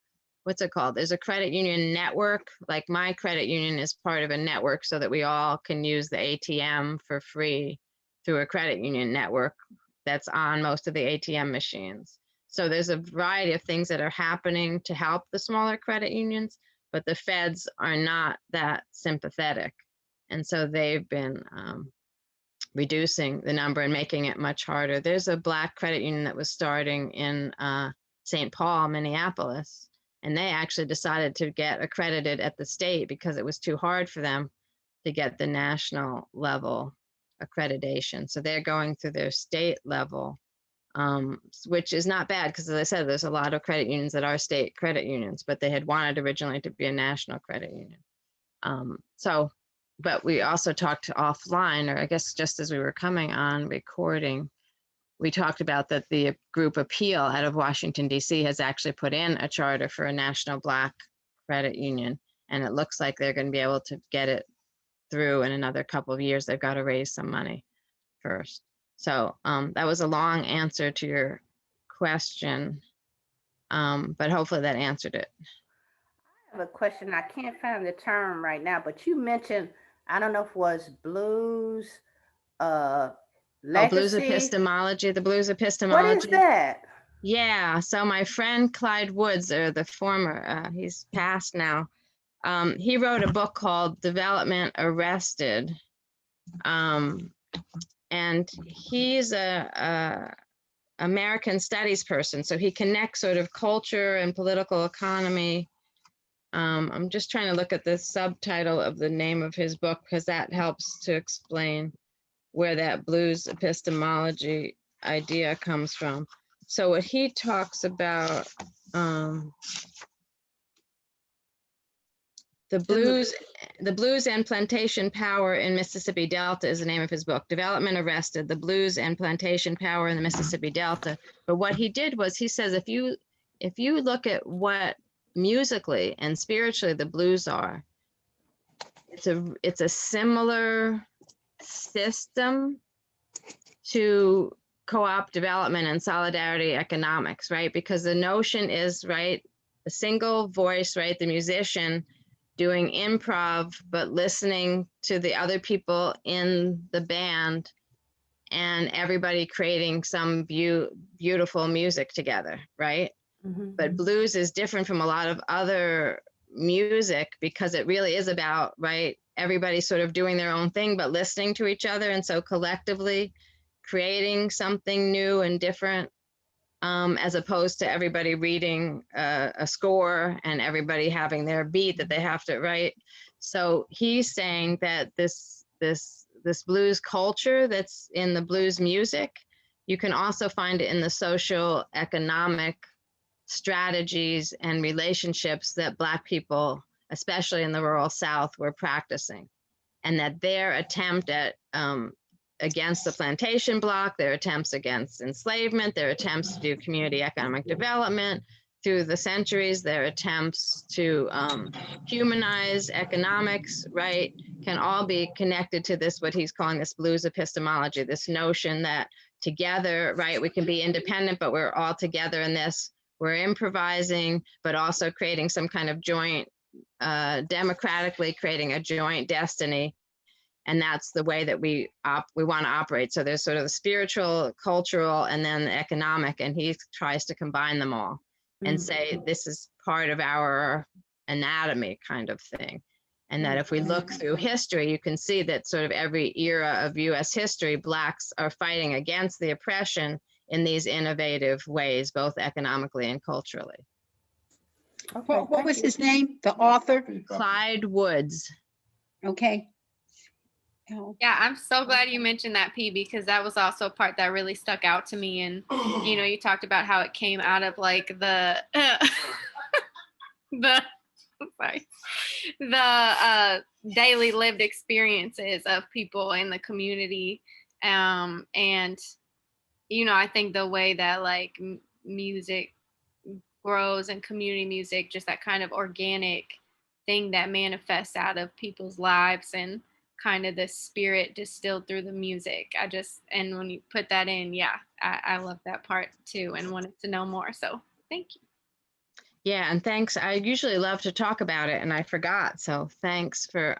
what's it called? There's a credit union network. Like my credit union is part of a network so that we all can use the ATM for free through a credit union network that's on most of the ATM machines. So there's a variety of things that are happening to help the smaller credit unions, but the feds are not that sympathetic. And so they've been reducing the number and making it much harder. There's a Black credit union that was starting in St. Paul, Minneapolis, and they actually decided to get accredited at the state because it was too hard for them to get the national level accreditation. So they're going through their state level, which is not bad because, as I said, there's a lot of credit unions that are state credit unions, but they had wanted originally to be a national credit union. But we also talked offline, or I guess just as we were coming on recording, we talked about that the group Appeal out of Washington, D.C. has actually put in a charter for a national Black credit union. And it looks like they're going to be able to get it through in another couple of years. They've got to raise some money first. So that was a long answer to your question, but hopefully that answered it. I have a question. I can't find the term right now, but you mentioned, I don't know if it was blues, legacy. Blues epistemology, the blues epistemology. What is that? Yeah, so my friend Clyde Woods, or the former, he's passed now. He wrote a book called Development Arrested. And he's a American studies person. So he connects sort of culture and political economy. I'm just trying to look at the subtitle of the name of his book because that helps to explain where that blues epistemology idea comes from. So what he talks about, the blues and plantation power in Mississippi Delta is the name of his book. Development Arrested: The Blues and Plantation Power in the Mississippi Delta. But what he did was, he says, if you look at what musically and spiritually the blues are, it's a similar system to co-op development and solidarity economics, right? Because the notion is, right, a single voice, right, the musician doing improv, but listening to the other people in the band and everybody creating some beautiful music together, right? Mm-hmm. But blues is different from a lot of other music because it really is about, right, everybody sort of doing their own thing, but listening to each other. And so collectively creating something new and different, as opposed to everybody reading a score and everybody having their beat that they have to write. So he's saying that this blues culture that's in the blues music, you can also find it in the social economic strategies and relationships that Black people, especially in the rural South, were practicing. And that their attempt at against the plantation bloc, their attempts against enslavement, their attempts to do community economic development through the centuries, their attempts to humanize economics, right, can all be connected to this, what he's calling this blues epistemology, this notion that together, right, we can be independent, but we're all together in this. We're improvising, but also creating some kind of joint, democratically creating a joint destiny. And that's the way that we want to operate. So there's sort of the spiritual, cultural, and then the economic, and he tries to combine them all and say this is part of our anatomy kind of thing. And that if we look through history, you can see that sort of every era of US history, Blacks are fighting against the oppression in these innovative ways, both economically and culturally. Okay, what was his name? The author? Clyde Woods. Okay. Yeah, I'm so glad you mentioned that, P, because that was also a part that really stuck out to me. And, you know, you talked about how it came out of like the daily lived experiences of people in the community. And, you know, I think the way that like music grows and community music, just that kind of organic thing that manifests out of people's lives and kind of the spirit distilled through the music. And when you put that in, yeah, I love that part too and wanted to know more. So thank you. Yeah, and thanks. I usually love to talk about it and I forgot. So thanks for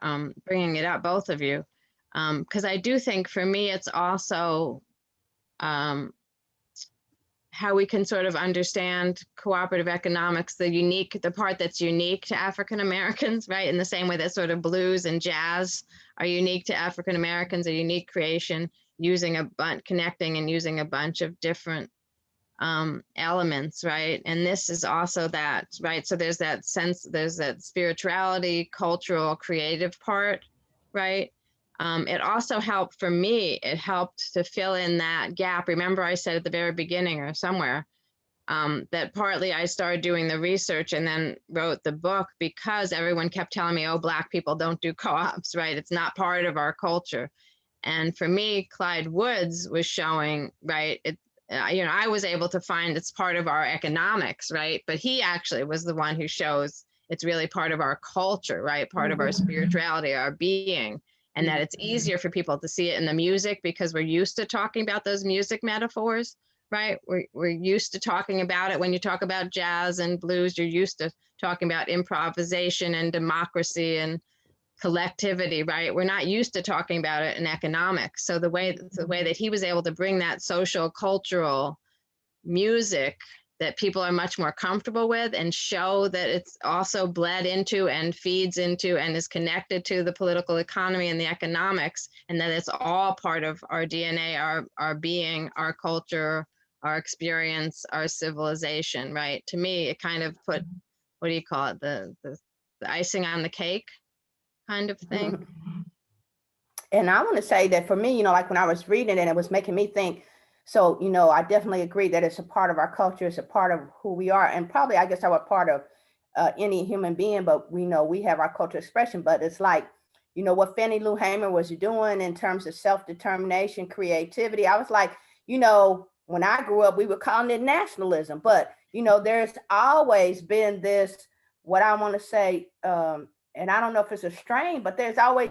bringing it up, both of you. Because I do think for me, it's also how we can sort of understand cooperative economics, the part that's unique to African Americans, right? In the same way that sort of blues and jazz are unique to African Americans, a unique creation, connecting and using a bunch of different elements, right? And this is also that, right? So there's that sense, there's that spirituality, cultural, creative part, right? It also helped for me, it helped to fill in that gap. Remember I said at the very beginning or somewhere that partly I started doing the research and then wrote the book because everyone kept telling me, oh, Black people don't do co-ops, right? It's not part of our culture. And for me, Clyde Woods was showing, right, I was able to find it's part of our economics, right? But he actually was the one who shows it's really part of our culture, right? Part of our spirituality, our being, and that it's easier for people to see it in the music because we're used to talking about those music metaphors, right? We're used to talking about it. When you talk about jazz and blues, you're used to talking about improvisation and democracy and collectivity, right? We're not used to talking about it in economics. So the way that he was able to bring that social, cultural music that people are much more comfortable with and show that it's also bled into and feeds into and is connected to the political economy and the economics, and that it's all part of our DNA, our being, our culture, our experience, our civilization, right? To me, it kind of put, what do you call it? The icing on the cake kind of thing. And I want to say that for me, like when I was reading it, it was making me think, so, I definitely agree that it's a part of our culture, it's a part of who we are, and probably, I guess, our part of any human being, but we know we have our cultural expression, but it's like, what Fannie Lou Hamer was doing in terms of self-determination, creativity. I was like, when I grew up, we were calling it nationalism, but, there's always been this, what I want to say, and I don't know if it's a strain, but there's always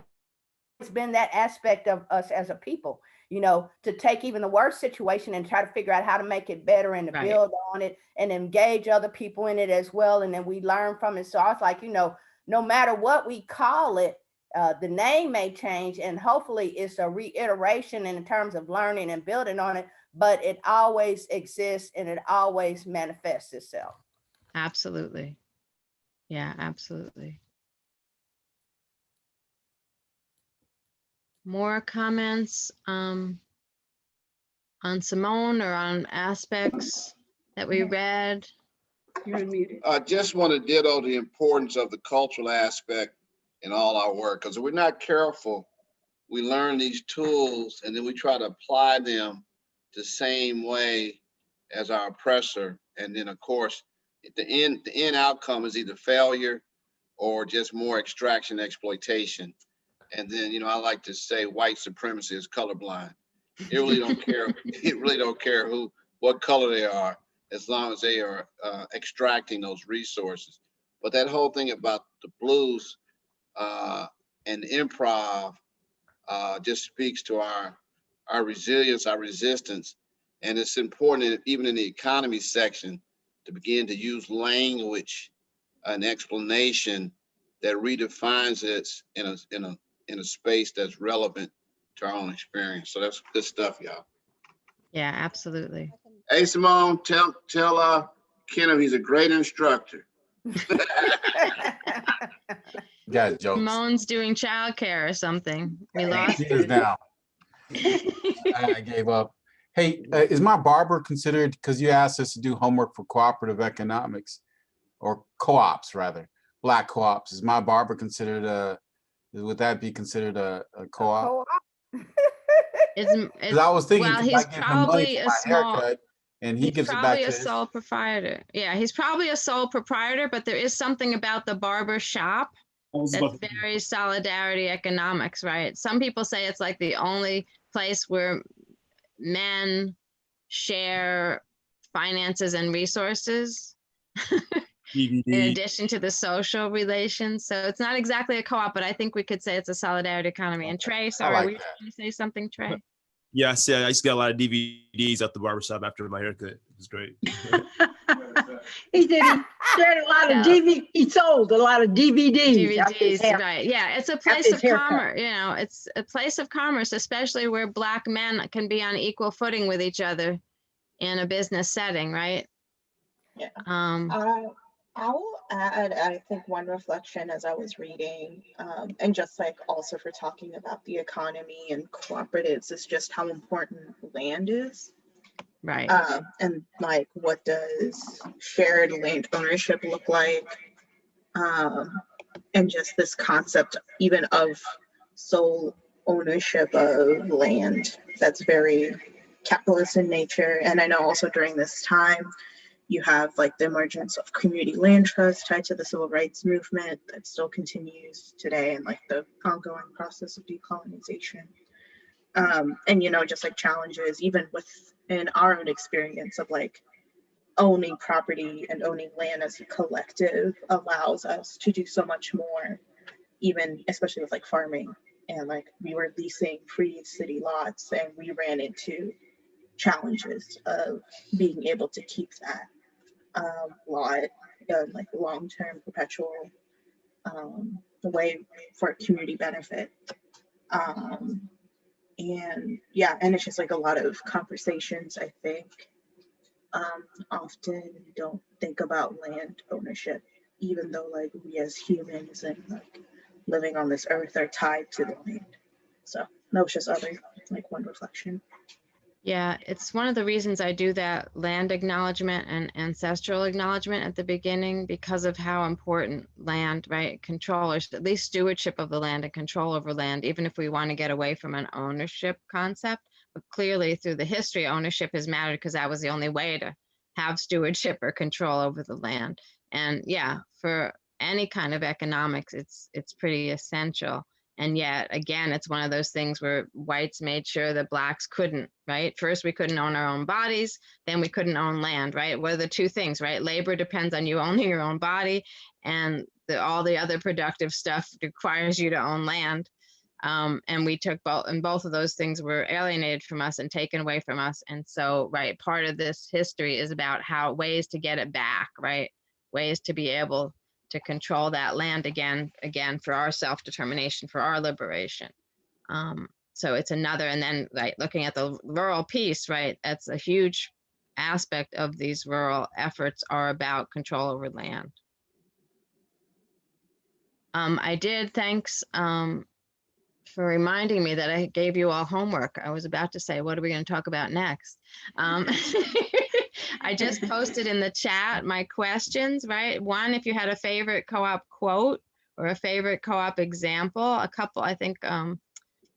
been that aspect of us as a people, to take even the worst situation and try to figure out how to make it better and to build on it and engage other people in it as well. And then we learn from it. So I was like, no matter what we call it, the name may change and hopefully it's a reiteration in terms of learning and building on it, but it always exists and it always manifests itself. Absolutely. Yeah, absolutely. More comments on Simone or on aspects that we read? You're unmuted. I just want to ditto the importance of the cultural aspect in all our work, because if we're not careful, we learn these tools and then we try to apply them the same way as our oppressor. And then of course, the end outcome is either failure or just more extraction, exploitation. And then, I like to say white supremacy is colorblind. It really don't care. It really don't care what color they are, as long as they are extracting those resources. But that whole thing about the blues and improv just speaks to our resilience, our resistance. And it's important, even in the economy section, to begin to use language, an explanation that redefines it in a space that's relevant to our own experience. So that's good stuff, y'all. Yeah, absolutely. Hey, Simone, tell Kenneth he's a great instructor. Yeah, jokes. Simone's doing childcare or something. We lost She is now. I gave up. Hey, is my barber considered, because you asked us to do homework for cooperative economics, or co-ops rather, Black co-ops, is my barber considered would that be considered a co-op? Because I was thinking, well, I he's give him money probably for a my small, haircut, and he he's gives it back probably to a his. sole proprietor. Yeah, he's probably a sole proprietor, but there is something about the barber shop that's very solidarity economics, right? Some people say it's like the only place where men share finances and resources. in DVD. addition to the social relations. So it's not exactly a co-op, but I think we could say it's a solidarity economy. And Trey, sorry, like were you that. trying to say something, Trey? Yeah, I said I used to get a lot of DVDs at the barbershop after my haircut. It was great. He said he shared a lot of Yeah. he sold a lot of DVDs. after his DVDs, hair- right? Yeah, it's a after place his of haircut. commerce. You know, it's a place of commerce, especially where Black men can be on equal footing with each other in a business setting, right? Yeah. Um, I will add, I think one reflection as I was reading, and just like also for talking about the economy and cooperatives, is just how important land is. right. And like, what does shared land ownership look like? And just this concept even of sole ownership of land that's very capitalist in nature. And I know also during this time, you have like the emergence of community land trusts tied to the civil rights movement that still continues today, and like the ongoing process of decolonization. And you know, just like challenges even within our own experience of like owning property and owning land as a collective allows us to do so much more, even especially with like farming. And like we were leasing free city lots, and we ran into challenges of being able to keep that lot like long-term perpetual way for community benefit. And yeah, and it's just like a lot of conversations, I think, often don't think about land ownership, even though like we as humans and like living on this earth are tied to the land. So that was just other like one reflection. Yeah, it's one of the reasons I do that land acknowledgement and ancestral acknowledgement at the beginning, because of how important land, right? Controllers, at least stewardship of the land and control over land, even if we want to get away from an ownership concept. But clearly through the history, ownership has mattered because that was the only way to have stewardship or control over the land. And yeah, for any kind of economics, it's pretty essential. And yet, again, it's one of those things where whites made sure that Blacks couldn't, right? First, we couldn't own our own bodies, then we couldn't own land, right? What are the two things, right? Labor depends on you owning your own body, and all the other productive stuff requires you to own land. And we took both, and both of those things were alienated from us and taken away from us. And so, right, part of this history is about how ways to get it back, right? Ways to be able to control that land again for our self-determination, for our liberation. So it's another, and then like looking at the rural piece, right? That's a huge aspect of these rural efforts are about control over land. I did, thanks for reminding me that I gave you all homework. I was about to say, what are we going to talk about next? I just posted in the chat my questions, right? One, if you had a favorite co-op quote or a favorite co-op example. A couple, I think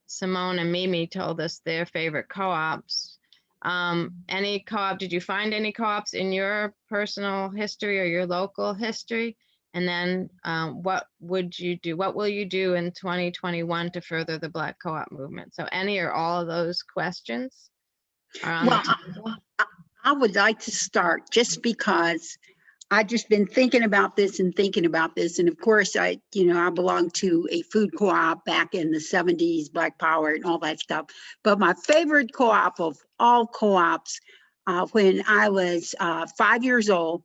Simone and Mimi told us their favorite co-ops. Any co-op, did you find any co-ops in your personal history or your local history? And then what would you do? What will you do in 2021 to further the Black co-op movement? So any or all of those questions are on the table. I would like to start just because I've just been thinking about this. And of course, I belong to a food co-op back in the 70s, Black Power and all that stuff. But my favorite co-op of all co-ops, when I was 5 years old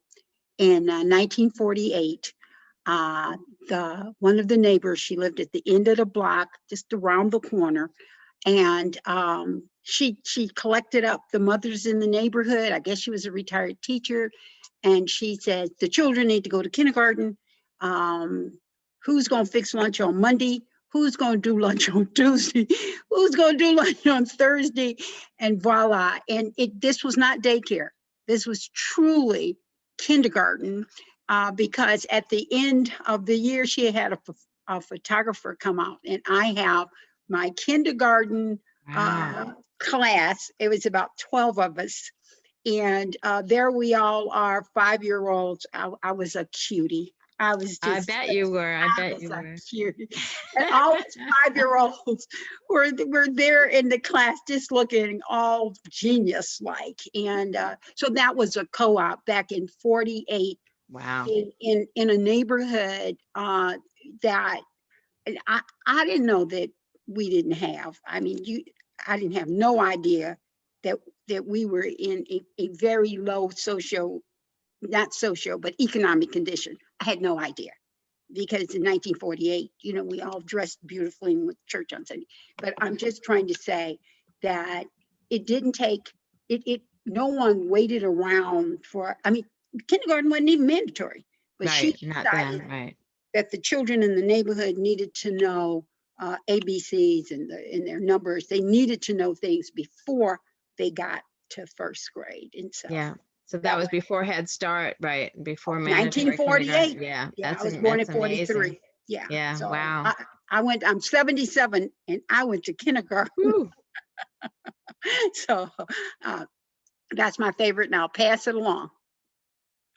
in 1948, one of the neighbors, she lived at the end of the block, just around the corner. And she collected up the mothers in the neighborhood. I guess she was a retired teacher. And she said, the children need to go to kindergarten. Who's going to fix lunch on Monday? Who's going to do lunch on Tuesday? Who's going to do lunch on Thursday? And voila. And this was not daycare. This was truly kindergarten, because at the end of the year, she had a photographer come out, and I have my kindergarten class. It was about 12 of us. And there we all are, 5-year-olds. I was a cutie. I bet you were. I bet you were. Cutie. And all 5-year-olds were there in the class, just looking all genius-like. And so that was a co-op back in 48. Wow. in a neighborhood that, and I didn't know that we didn't have. I mean, I didn't have no idea that we were in a very low not social, but economic condition. I had no idea, because in 1948, you know, we all dressed beautifully and went to church on Sunday. But I'm just trying to say that it didn't take it. No one waited around for. I mean, kindergarten wasn't even mandatory, but she Right, not decided then, right. that the children in the neighborhood needed to know ABCs and their numbers. They needed to know things before they got to first grade. And so Yeah. So that was before Head Start, right? Before mandatory 1948. kindergarten. Yeah, Yeah, that's I was born in that's amazing. 43. Yeah. Yeah, So wow. I'm 77 and I went to kindergarten. Woo. So that's my favorite, and I'll pass it along.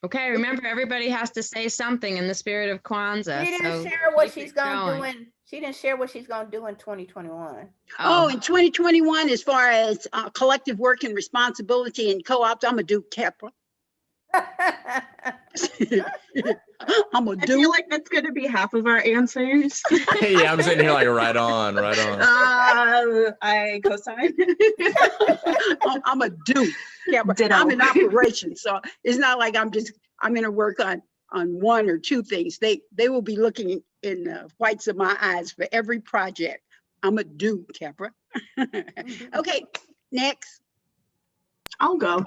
Okay, remember, everybody has to say something in the spirit of Kwanzaa. She didn't So share what keep she's it gonna going. do in. She didn't share what she's gonna do in 2021. Oh, in 2021, as far as collective work and responsibility and co-ops, I'm gonna do Kepler. I'm gonna I do. feel like that's going to be half of our answers. Yeah, I'm sitting here like right on, right on. I co-sign. I'm a do. Yeah, but Ditto. I'm in operation, so it's not like I'm gonna work on one or two things. They will be looking in the whites of my eyes for every project. I'm a do, Capra. Okay, next. I'll go.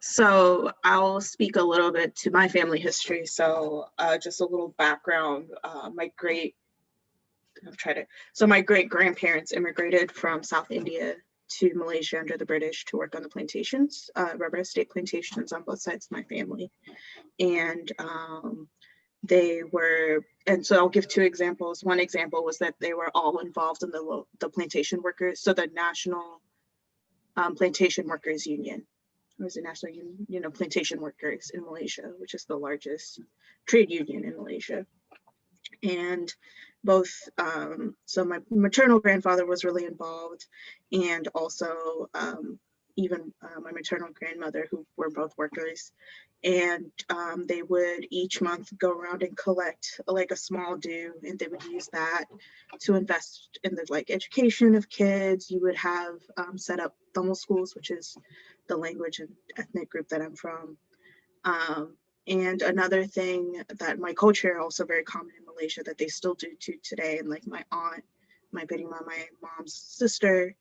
So I'll speak a little bit to my family history. So just a little background. My great grandparents immigrated from South India to Malaysia under the British to work on the plantations, rubber estate plantations on both sides of my family. And so I'll give two examples. One example was that they were all involved in the plantation workers. So the National Plantation Workers Union. It was the National Union of Plantation Workers in Malaysia, which is the largest trade union in Malaysia. And both, so my maternal grandfather was really involved, and also even my maternal grandmother, who were both workers. And they would each month go around and collect like a small due, and they would use that to invest in the like education of kids. You would have set up Tamil schools, which is the language and ethnic group that I'm from. And another thing that my culture also very common in Malaysia that they still do to today, and like my aunt, my Bedima, my mom's sister,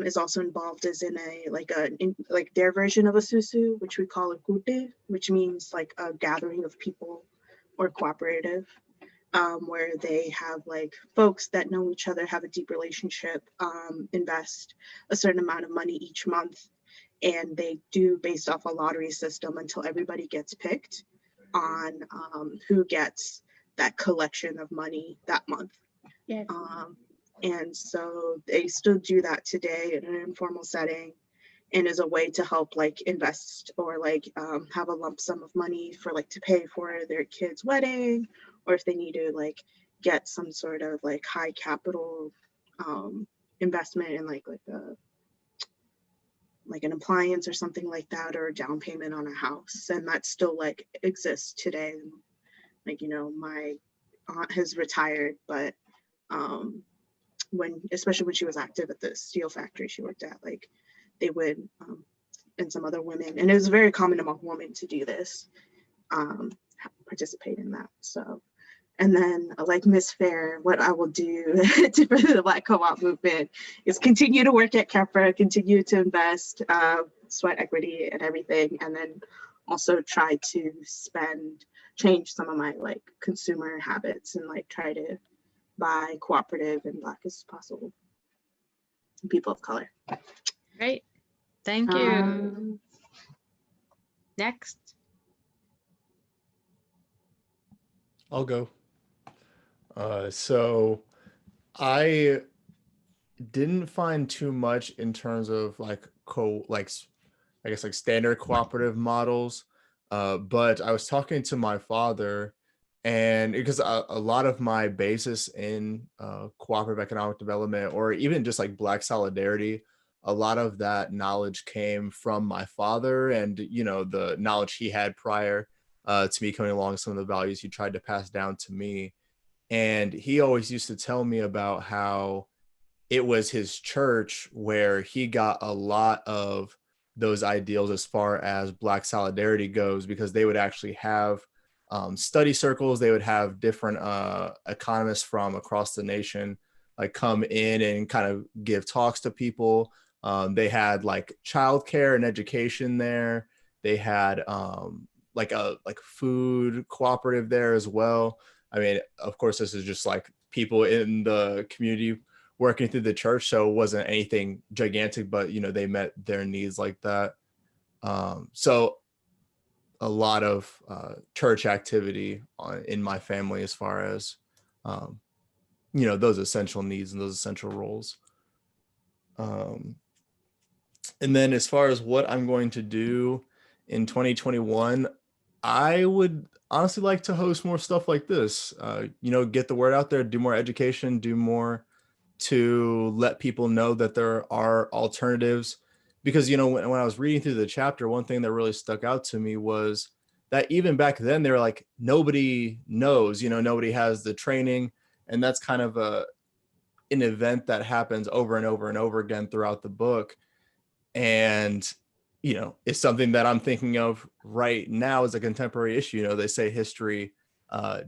is also involved is in their version of a susu, which we call a kute, which means like a gathering of people or cooperative, where they have like folks that know each other, have a deep relationship, invest a certain amount of money each month, and they do based off a lottery system until everybody gets picked on who gets that collection of money that month. Yes. And so they still do that today in an informal setting, and as a way to help like invest or like have a lump sum of money for like to pay for their kid's wedding, or if they need to like get some sort of like high capital investment in like an appliance or something like that, or a down payment on a house. And that still like exists today. Like, you know, my aunt has retired, but especially when she was active at the steel factory she worked at, like they would, and some other women, and it was very common among women to do this, participate in that. So, and then like Miss Fair, what I will do to further the Black Co-op movement is continue to work at Kepra, continue to invest, sweat equity and everything, and then also try to change some of my like consumer habits and like try to buy cooperative and Black as possible. People of color. Great. Thank you. Next. I'll go. So I didn't find too much in terms of like I guess like standard cooperative models, but I was talking to my father, and because a lot of my basis in cooperative economic development, or even just like Black solidarity, a lot of that knowledge came from my father, and the knowledge he had prior to me coming along, some of the values he tried to pass down to me. And he always used to tell me about how it was his church where he got a lot of those ideals as far as Black solidarity goes, because they would actually have study circles. They would have different economists from across the nation like come in and kind of give talks to people. They had like childcare and education there. They had like food cooperative there as well. I mean, of course, this is just like people in the community working through the church, so it wasn't anything gigantic, but they met their needs like that. So a lot of church activity in my family as far as those essential needs and those essential roles. And then as far as what I'm going to do in 2021, I would honestly like to host more stuff like this, get the word out there, do more education, do more to let people know that there are alternatives. Because, when I was reading through the chapter, one thing that really stuck out to me was that even back then, they were like, nobody knows, nobody has the training. And that's kind of an event that happens over and over and over again throughout the book. And, it's something that I'm thinking of right now as a contemporary issue. They say history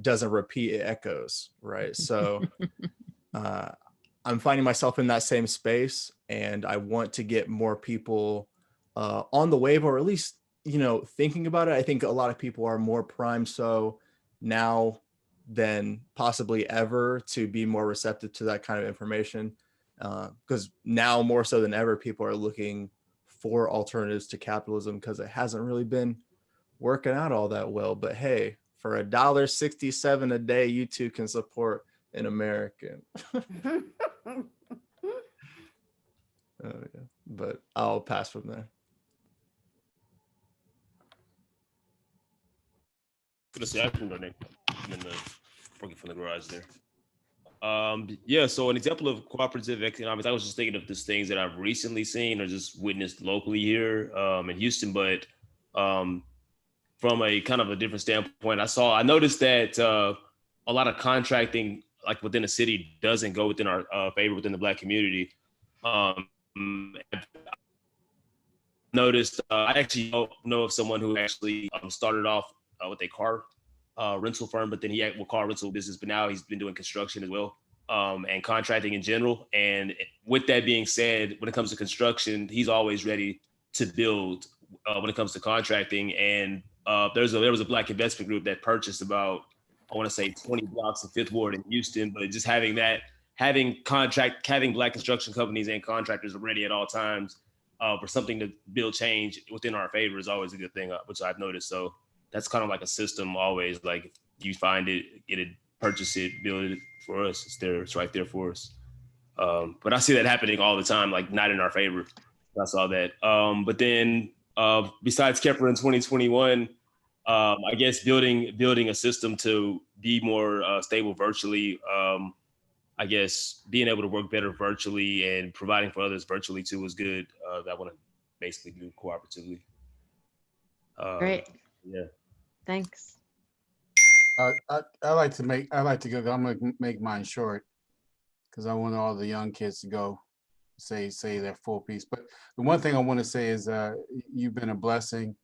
doesn't repeat, it echoes, right? So I'm finding myself in that same space, and I want to get more people on the wave, or at least, thinking about it. I think a lot of people are more primed so now than possibly ever to be more receptive to that kind of information, because now more so than ever, people are looking for alternatives to capitalism because it hasn't really been working out all that well. But hey, for $1.67 a day, you too can support an American. Oh yeah, but I'll pass from there. Gonna say I can go next. I'm in the working from the garage there. Yeah, so an example of cooperative economics, I was just thinking of these things that I've recently seen or just witnessed locally here in Houston, but from a kind of a different standpoint, I noticed that a lot of contracting like within a city doesn't go within our favor within the Black community. Noticed, I actually know of someone who actually started off with a car rental firm, but then he had a car rental business, but now he's been doing construction as well, and contracting in general. And with that being said, when it comes to construction, he's always ready to build when it comes to contracting. And there was a Black investment group that purchased about, I want to say 20 blocks in Fifth Ward in Houston, but just having Black construction companies and contractors ready at all times for something to build change within our favor is always a good thing, which I've noticed. So that's kind of like a system always, like if you find it, get it, purchase it, build it for us. It's right there for us. But I see that happening all the time, like not in our favor. I saw that. But then besides Kepler in 2021, I guess building a system to be more stable virtually. I guess being able to work better virtually and providing for others virtually too is good. I want to basically do cooperatively. Great. Yeah. Thanks. I like to go. I'm gonna make mine short because I want all the young kids to go say their full piece. But the one thing I want to say is you've been a blessing,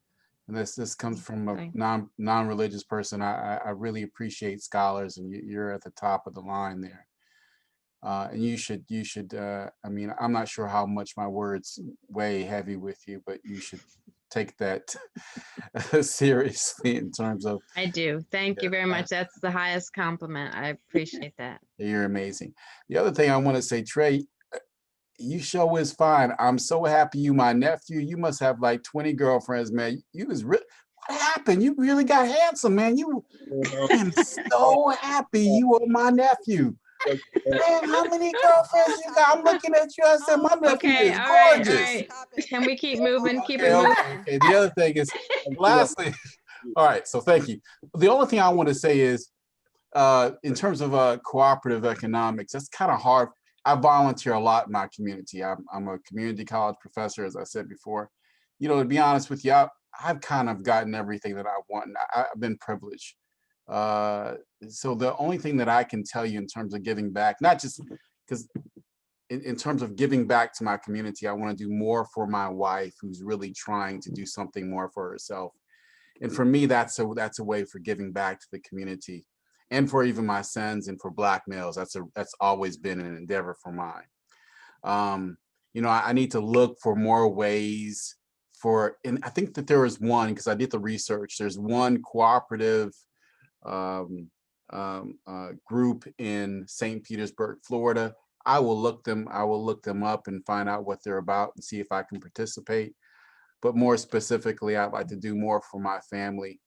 and this comes from a non-religious person. I really appreciate scholars, and you're at the top of the line there. And you should. I mean, I'm not sure how much my words weigh heavy with you, but you should take that seriously in terms of. I do. Thank you very much. That's the highest compliment. I appreciate that. You're amazing. The other thing I want to say, Trey, you show is fine. I'm so happy you my nephew. You must have like 20 girlfriends, man. You was really. What happened? You really got handsome, man. I'm so happy you are my nephew. Man, how many girlfriends you got? I'm looking at you. I said, my nephew is gorgeous. All right. Can we keep moving? Keep it moving. Okay. The other thing is, lastly, all right. So thank you. The only thing I want to say is, in terms of cooperative economics, that's kind of hard. I volunteer a lot in my community. I'm a community college professor, as I said before. You know, to be honest with you, I've kind of gotten everything that I want. I've been privileged. So the only thing that I can tell you in terms of giving back, not just because in terms of giving back to my community, I want to do more for my wife, who's really trying to do something more for herself. And for me, that's a way for giving back to the community, and for even my sons and for Black males. That's always been an endeavor for mine. You know, I need to look for more ways and I think that there is one, because I did the research. There's one cooperative group in St. Petersburg, Florida. I will look them up and find out what they're about and see if I can participate. But more specifically, I'd like to do more for my family.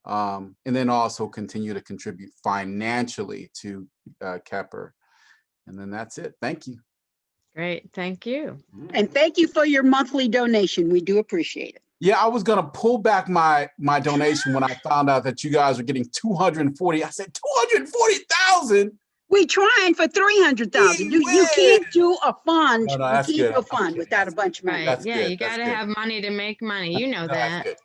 And then also continue to contribute financially to Kepper. And then that's it. Thank you. Great, thank you. And thank you for your monthly donation. We do appreciate it. Yeah, I was gonna pull back my donation when I found out that you guys are getting 240. I said 240,000. We trying for 300,000. You can't do a fund. No, You that's can't good. do a fund without a bunch of money. Right, That's yeah, good, you that's gotta good. have money to make money, you know No, that's that. good.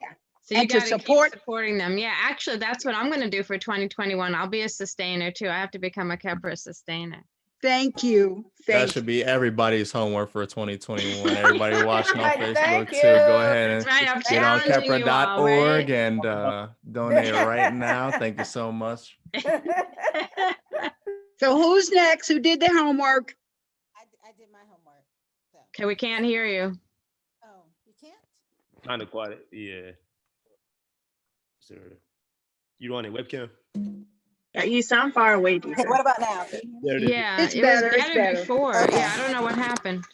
So you And to gotta keep supporting them. Yeah, actually, that's what I'm gonna do for 2021. I'll be a sustainer too. I have to become a Kepper sustainer. Thank you. That Thank should be everybody's homework for 2021. Everybody watching on Right, Facebook thank too, you. go ahead and That's right, I'm get on challenging you all, Kepper.org right? and donate right now. Thank you so much. So who's next? Who did their homework? I did my homework. So. Okay, we can't hear you. Oh, you can't? Kind of quiet. Yeah. Sir, you on a webcam? Yeah, you sound far away, Okay, Deidre. what about now? There it is. Yeah, It's it better, was it's better better. before. Okay. Yeah, I don't know what happened.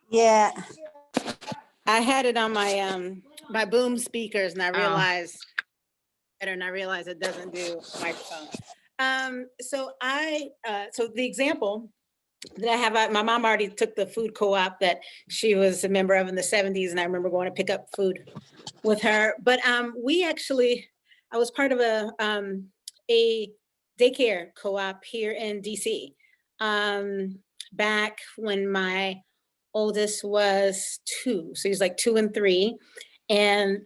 Yeah. I had it on my my boom speakers and I realized it doesn't do microphone. So the example that I have, my mom already took the food co-op that she was a member of in the 70s, and I remember going to pick up food with her. But I was part of a daycare co-op here in DC back when my oldest was 2. So he's like 2 and 3. And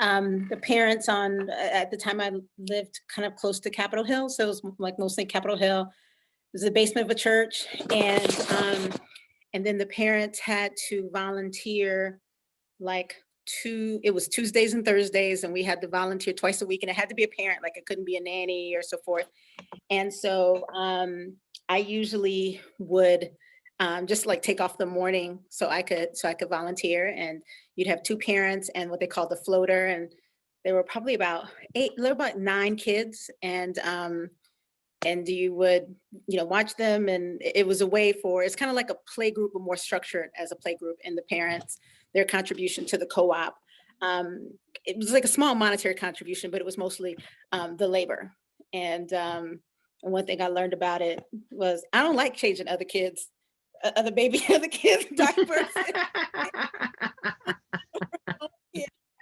the parents at the time I lived kind of close to Capitol Hill. So it was like mostly Capitol Hill. It was the basement of a church. And then the parents had to volunteer it was Tuesdays and Thursdays, and we had to volunteer twice a week, and it had to be a parent, like it couldn't be a nanny or so forth. And so I usually would just like take off the morning so I could volunteer, and you'd have 2 parents and what they call the floater, and there were probably about 9 kids, and you would watch them, and it was a way it's kind of like a play group, but more structured as a play group, and the parents, their contribution to the co-op. It was like a small monetary contribution, but it was mostly the labor. And one thing I learned about it was I don't like changing other kids' diapers. I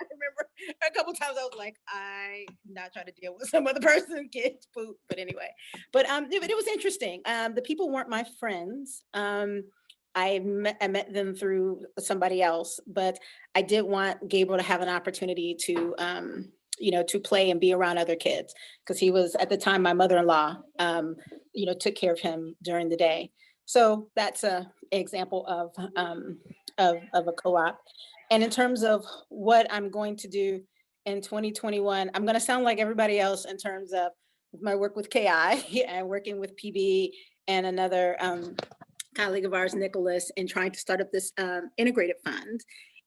remember a couple times I was like, I'm not trying to deal with some other person, kids, poop, but anyway. But it was interesting. The people weren't my friends. I met them through somebody else, but I did want Gabriel to have an opportunity to to play and be around other kids, because he was, at the time, my mother-in-law, took care of him during the day. So that's an example of a co-op. And in terms of what I'm going to do in 2021, I'm going to sound like everybody else in terms of my work with KI and working with PB and another colleague of ours, Nicholas, in trying to start up this integrated fund.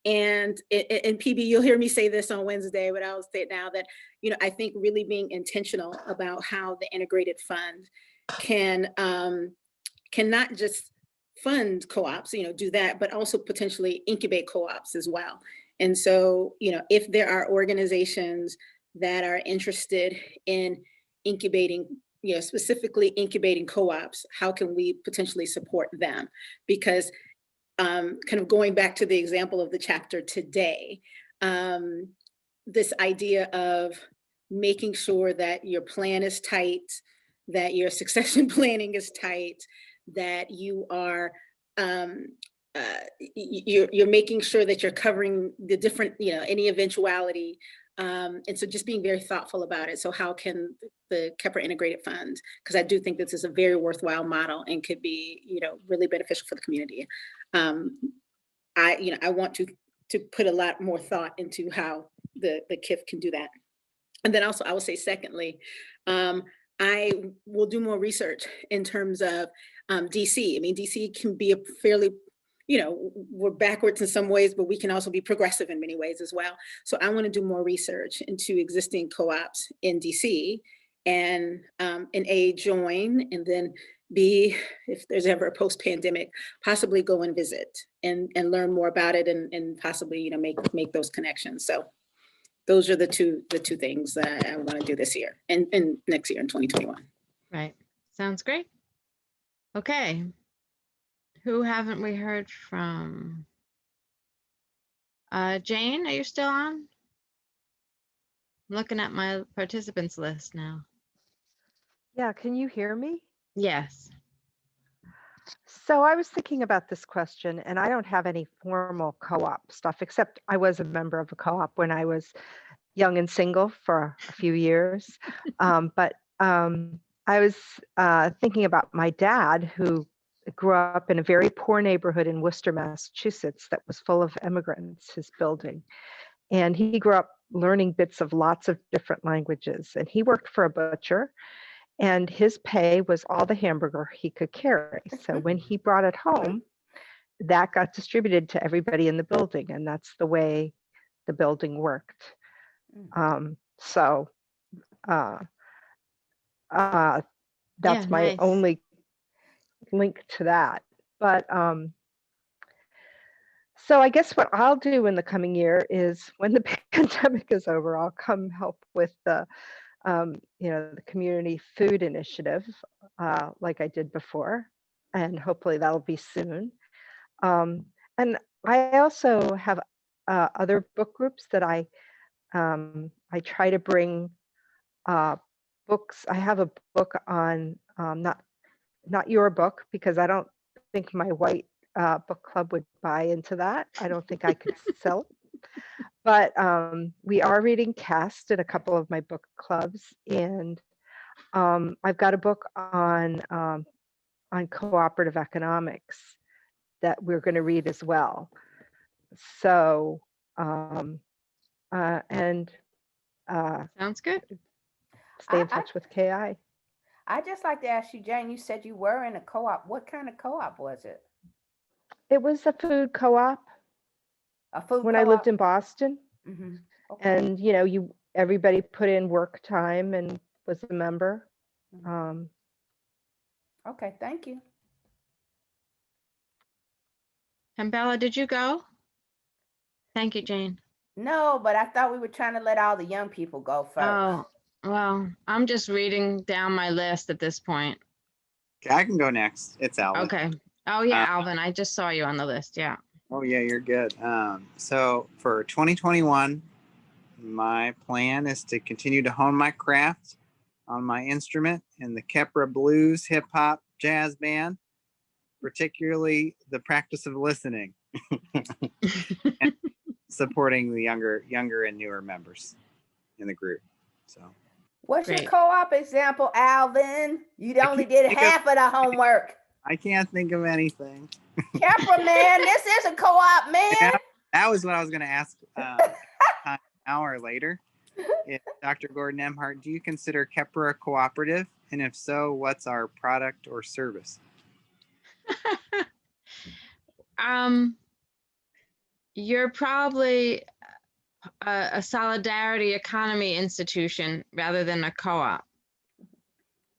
And in PB, you'll hear me say this on Wednesday, but I'll say it now that, I think really being intentional about how the integrated fund can not just fund co-ops, do that, but also potentially incubate co-ops as well. And so, if there are organizations that are interested in incubating, specifically incubating co-ops, how can we potentially support them? Because kind of going back to the example of the chapter today, this idea of making sure that your plan is tight, that your succession planning is tight, that you are you're making sure that you're covering the different, any eventuality. And so just being very thoughtful about it. So how can the Kepler Integrated Fund, because I do think this is a very worthwhile model and could be, really beneficial for the community. I want to put a lot more thought into how the KIF can do that. And then also I will say, secondly, I will do more research in terms of DC. I mean, DC can be a fairly, we're backwards in some ways, but we can also be progressive in many ways as well. So I want to do more research into existing co-ops in DC, and A, join, and then B, if there's ever a post-pandemic, possibly go and visit and learn more about it, and possibly, make those connections. So those are the two things that I want to do this year and next year in 2021. Right. Sounds great. Okay. Who haven't we heard from? Jane, are you still on? I'm looking at my participants list now. Yeah, can you hear me? Yes. So I was thinking about this question, and I don't have any formal co-op stuff, except I was a member of a co-op when I was young and single for a few years. But I was thinking about my dad, who grew up in a very poor neighborhood in Worcester, Massachusetts, that was full of immigrants, his building. And he grew up learning bits of lots of different languages. And he worked for a butcher, and his pay was all the hamburger he could carry. So when he brought it home, that got distributed to everybody in the building. And that's the way the building worked. That's my nice. only link to that. But so I guess what I'll do in the coming year is, when the pandemic is over, I'll come help with the the community food initiative, like I did before, and hopefully that'll be soon. And I also have other book groups that I try to bring books. I have a book on not your book, because I don't think my white book club would buy into that. I don't think I could sell it. But we are reading Cast in a couple of my book clubs, and I've got a book on cooperative economics that we're going to read as well. So Sounds good. Stay in touch with KI. I'd just like to ask you, Jane, you said you were in a co-op. What kind of co-op was it? It was a food co-op. A food when co-op? I lived in Boston. Mm-hmm. Okay. And everybody put in work time and was a member. Okay, thank you. And Bella, did you go? Thank you, Jane. No, but I thought we were trying to let all the young people go first. Oh, well, I'm just reading down my list at this point. Okay, I can go next. It's Alvin. Okay. Oh yeah, Alvin, I just saw you on the list. Yeah. Oh yeah, you're good. So for 2021, my plan is to continue to hone my craft on my instrument in the Kepler blues, hip hop, jazz band, particularly the practice of listening, and supporting the younger and newer members in the group. So. What's your co-op example, Alvin? You only did half of the homework. I can't think of anything. Kepler, man, this is a co-op, man. Yeah, that was what I was going to ask an hour later. Dr. Gordon Nembhard, do you consider Kepler a cooperative? And if so, what's our product or service? You're probably a solidarity economy institution rather than a co-op.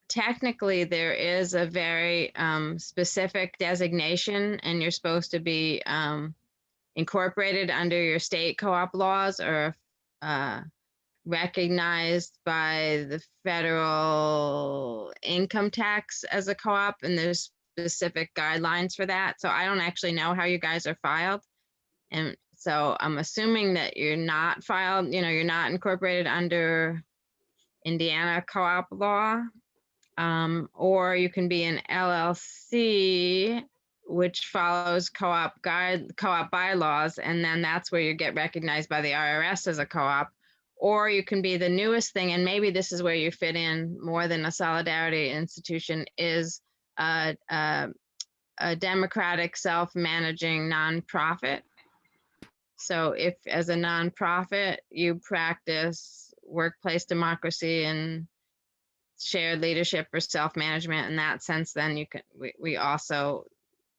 Technically, there is a very specific designation, and you're supposed to be incorporated under your state co-op laws, or recognized by the federal income tax as a co-op, and there's specific guidelines for that. So I don't actually know how you guys are filed. And so I'm assuming that you're not filed, you're not incorporated under Indiana co-op law. Or you can be an LLC, which follows co-op bylaws, and then that's where you get recognized by the IRS as a co-op. Or you can be the newest thing, and maybe this is where you fit in more than a solidarity institution, is a democratic self-managing nonprofit. So if as a nonprofit, you practice workplace democracy and shared leadership or self-management in that sense, then you can, we also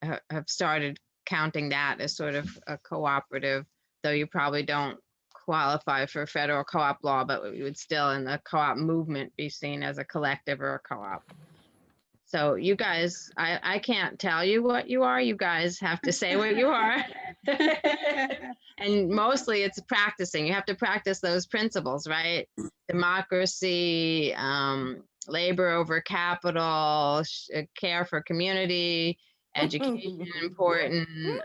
have started counting that as sort of a cooperative, though you probably don't qualify for federal co-op law, but we would still in the co-op movement be seen as a collective or a co-op. So you guys, I can't tell you what you are. You guys have to say what you are. And mostly it's practicing. You have to practice those principles, right? Democracy, labor over capital, care for community, education important,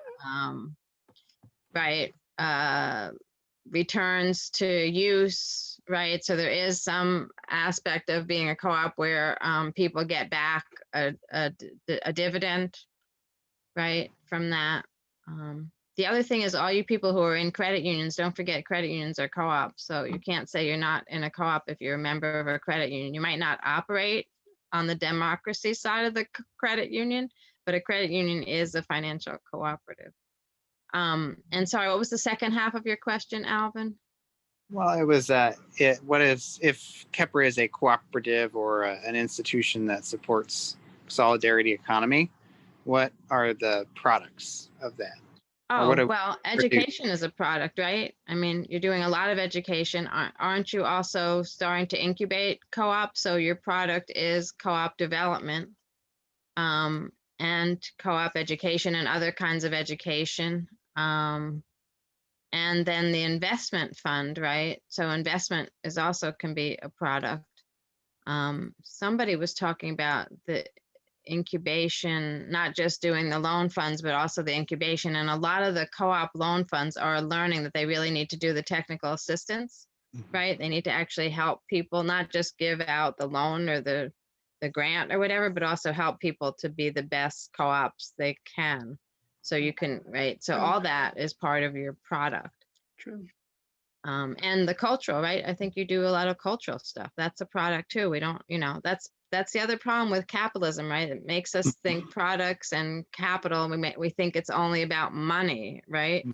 right? Returns to use, right? So there is some aspect of being a co-op where people get back a dividend, right, from that. The other thing is all you people who are in credit unions, don't forget credit unions are co-ops. So you can't say you're not in a co-op if you're a member of a credit union. You might not operate on the democracy side of the credit union, but a credit union is a financial cooperative. And sorry, what was the second half of your question, Alvin? Well, it was what is, if KEPRA is a cooperative or an institution that supports solidarity economy, what are the products of that? Oh, well, education is a product, right? I mean, you're doing a lot of education. Aren't you also starting to incubate co-op? So your product is co-op development, and co-op education and other kinds of education. And then the investment fund, right? So investment is also can be a product. Somebody was talking about the incubation, not just doing the loan funds, but also the incubation. And a lot of the co-op loan funds are learning that they really need to do the technical assistance, right? They need to actually help people, not just give out the loan or the grant or whatever, but also help people to be the best co-ops they can. So you can, right? So all that is part of your product. True. And the cultural, right? I think you do a lot of cultural stuff. That's a product too. We don't, that's the other problem with capitalism, right? It makes us think products and capital, and we think it's only about money, right?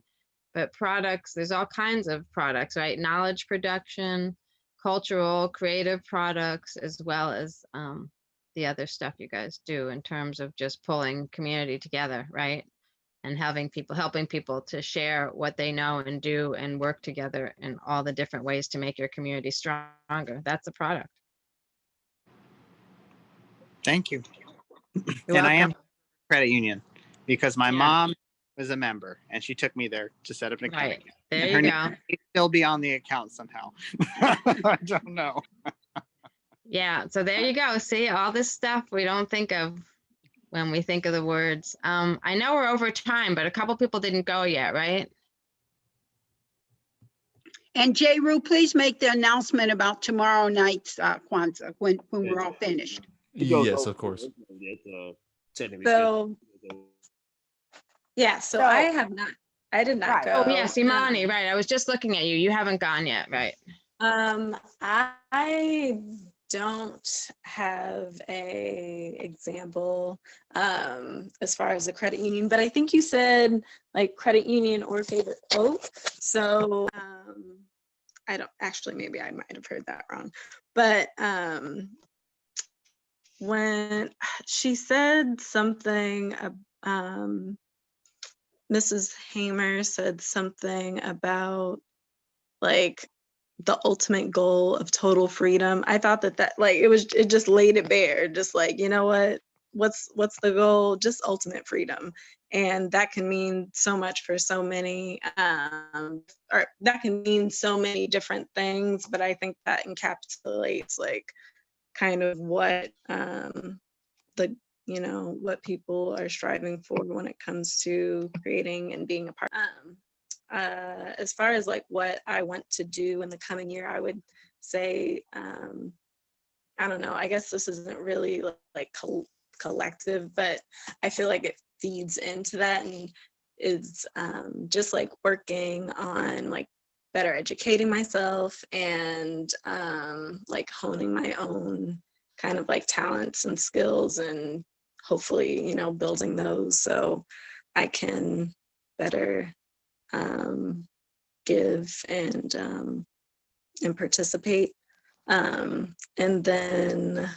But products, there's all kinds of products, right? Knowledge production, cultural, creative products, as well as the other stuff you guys do in terms of just pulling community together, right? And helping people to share what they know and do and work together in all the different ways to make your community stronger. That's a product. Thank you. You're and I am welcome. credit union because my mom was a member and she took me there to set up an account. Right. There and you her go. name may still be on the account somehow. I don't know. Yeah. So there you go. See, all this stuff we don't think of when we think of the words. I know we're over time, but a couple people didn't go yet, right? And J. Rue, please make the announcement about tomorrow night's Kwanzaa when we're all finished. Yes, of course. So, yeah, so I did not go. Oh, yes, Imani, right. I was just looking at you. You haven't gone yet, right? I don't have a example as far as the credit union, but I think you said like credit union or favorite quote. So I don't actually, maybe I might have heard that wrong, but when she said something, Mrs. Hamer said something about like the ultimate goal of total freedom. I thought that like it just laid it bare, just like, you know what's the goal? Just ultimate freedom. And that can mean so much for so many, or that can mean so many different things, but I think that encapsulates like kind of what what people are striving for when it comes to creating and being a part. As far as like what I want to do in the coming year, I would say I don't know, I guess this isn't really like collective, but I feel like it feeds into that, and is just like working on like better educating myself and like honing my own kind of like talents and skills, and hopefully, you know, building those so I can better give and participate. And then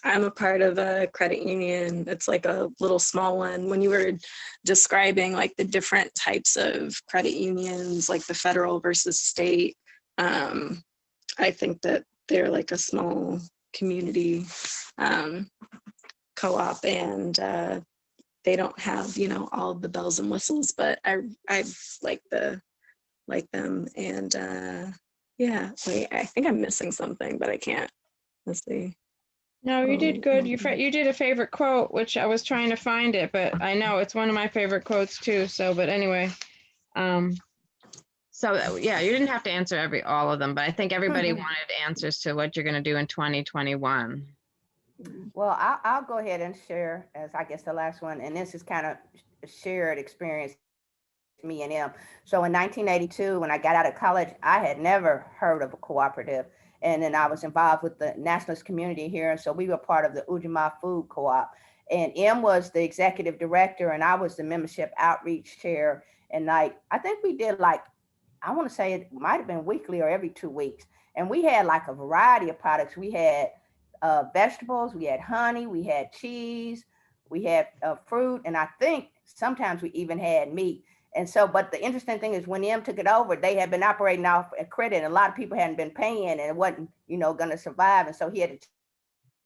I'm a part of a credit union. It's like a little small one. When you were describing like the different types of credit unions, like the federal versus state, I think that they're like a small community co-op, and they don't have, you know, all the bells and whistles, but I like them. And yeah, wait, I think I'm missing something, but I can't. Let's see. No, you did good. You did a favorite quote, which I was trying to find it, but I know it's one of my favorite quotes too. So, but anyway, so yeah, you didn't have to answer all of them, but I think everybody wanted answers to what you're going to do in 2021. Well, I'll go ahead and share as I guess the last one, and this is kind of a shared experience, me and him. So in 1982, when I got out of college, I had never heard of a cooperative. And then I was involved with the nationalist community here. And so we were part of the Ujamaa Food Co-op. And M was the executive director, and I was the membership outreach chair. And like, I think we did like, I want to say it might have been weekly or every 2 weeks. And we had like a variety of products. We had vegetables, we had honey, we had cheese, we had fruit. And I think sometimes we even had meat. And so, but the interesting thing is when M took it over, they had been operating off a credit, and a lot of people hadn't been paying, and it wasn't, you know, going to survive. And so he had to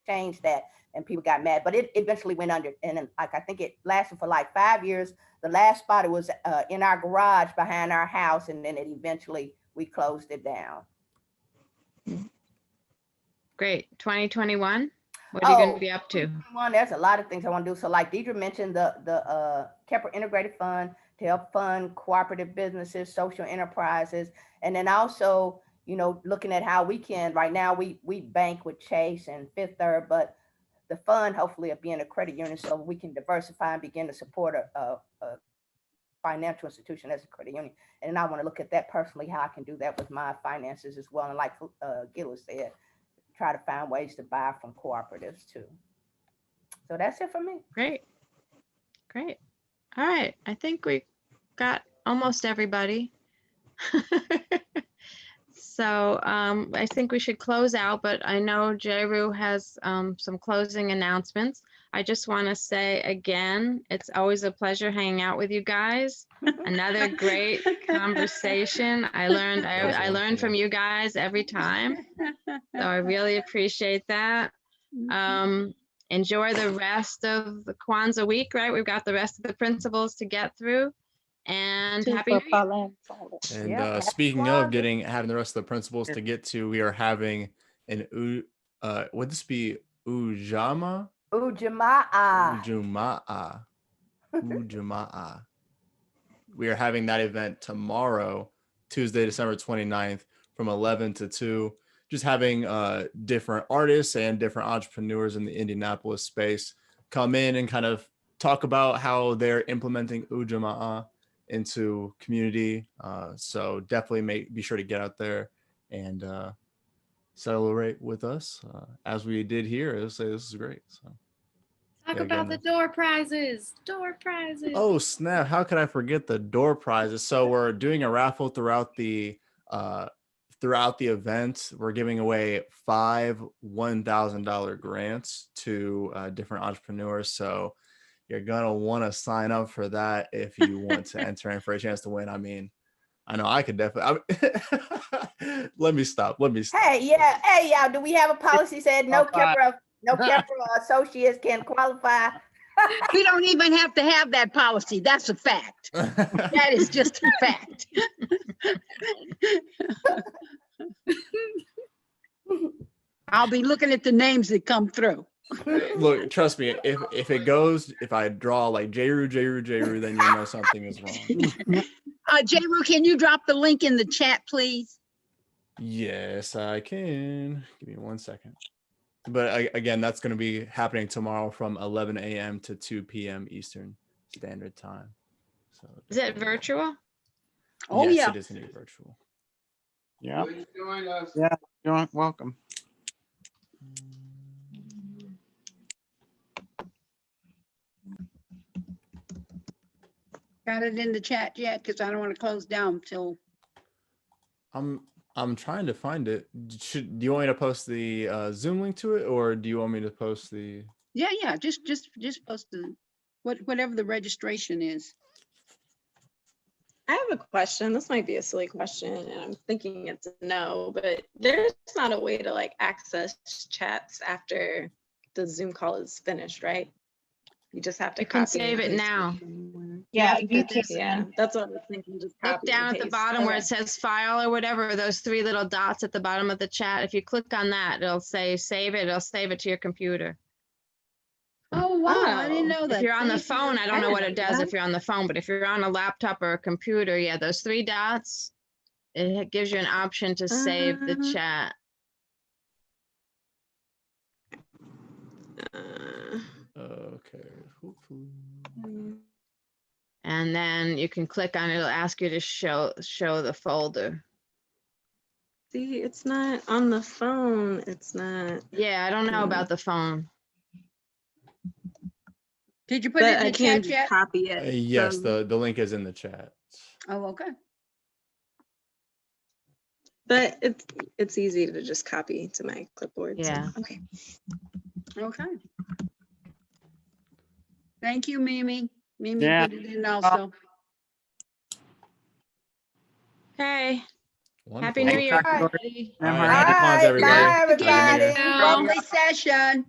change that, and people got mad, but it eventually went under. And then, like, I think it lasted for like 5 years. The last spot, it was in our garage behind our house. And then it eventually, we closed it down. Great. 2021. What are you going to be up to? There's a lot of things I want to do. So like Deidre mentioned, the Kepler Integrated Fund to help fund cooperative businesses, social enterprises. And then also, you know, looking at how we can, right now we bank with Chase and Fifth Third, but the fund hopefully will be in a credit union so we can diversify and begin to support a financial institution as a credit union. And I want to look at that personally, how I can do that with my finances as well. And like Gil said, try to find ways to buy from cooperatives too. So that's it for me. Great. Great. All right. I think we got almost everybody. So I think we should close out, but I know Jeru has some closing announcements. I just want to say again, it's always a pleasure hanging out with you guys. Another great conversation. I learned from you guys every time. So I really appreciate that. Enjoy the rest of the Kwanzaa week, right? We've got the rest of the principles to get through. And happy New Year. And speaking of having the rest of the principles to get to, we are having an would this be Ujamaa? Ujamaa. We are having that event tomorrow, Tuesday, December 29th from 11 to 2. Just having different artists and different entrepreneurs in the Indianapolis space come in and kind of talk about how they're implementing Ujamaa into community. So definitely be sure to get out there and celebrate with us as we did here. I'll say this is great. So talk about the door prizes. Oh snap! How could I forget the door prizes? So we're doing a raffle throughout the event. We're giving away 5 $1,000 grants to different entrepreneurs. So you're gonna want to sign up for that if you want to enter in for a chance to win. I mean, I know I could definitely. Let me stop. Hey, y'all. Do we have a policy said no Kepler associates can qualify? We don't even have to have that policy. That's a fact. That is just a fact. I'll be looking at the names that come through. Look, trust me, if I draw like Jeru, then you know something is wrong. J-Ru, can you drop the link in the chat, please? Yes, I can. Give me 1 second. But again, that's going to be happening tomorrow from 11 a.m. to 2 p.m. Eastern Standard Time. So Is it virtual? Oh, yes, yeah. it is going to be virtual. Yeah. Please join us. Yeah. You're welcome. Got it in the chat yet? Because I don't want to close down till. I'm trying to find it. Do you want me to post the Zoom link to it, or do you want me to post the? Yeah. Just post the whatever the registration is. I have a question. This might be a silly question, and I'm thinking it's a no, but there's not a way to like access chats after the Zoom call is finished, right? You just have to You can copy and save it paste now. somewhere. Yeah, you you can- can. Yeah, that's what I was thinking. Just Look copy down and at the paste. bottom where Okay. it says file or whatever, those 3 little dots at the bottom of the chat. If you click on that, it'll say save it. It'll save it to your computer. Oh, wow, I didn't know that. If you're on the Thank you. phone, I don't know what it didn't does know if you're on the phone, but if you're on a laptop or a computer, yeah, those 3 dots, it gives you an option to save the chat. Okay, hopefully. And then you can click on it. It'll ask you to show the folder. See, it's not on the phone. It's not. Yeah, I don't know about the phone. Did you put But it in I the can chat yet? copy it. Yes, from- the link is in the chat. Oh, okay. But it's easy to just copy to my clipboard. so- Yeah. Okay. Okay. Thank you, Mimi. Mimi Yeah. put it in also. Okay. Wonderful. Happy New Year, Dr. Gordon. everybody. All right, All happy right, Kwanzaa, everybody. bye, Happy New everybody. Year. Friendly session.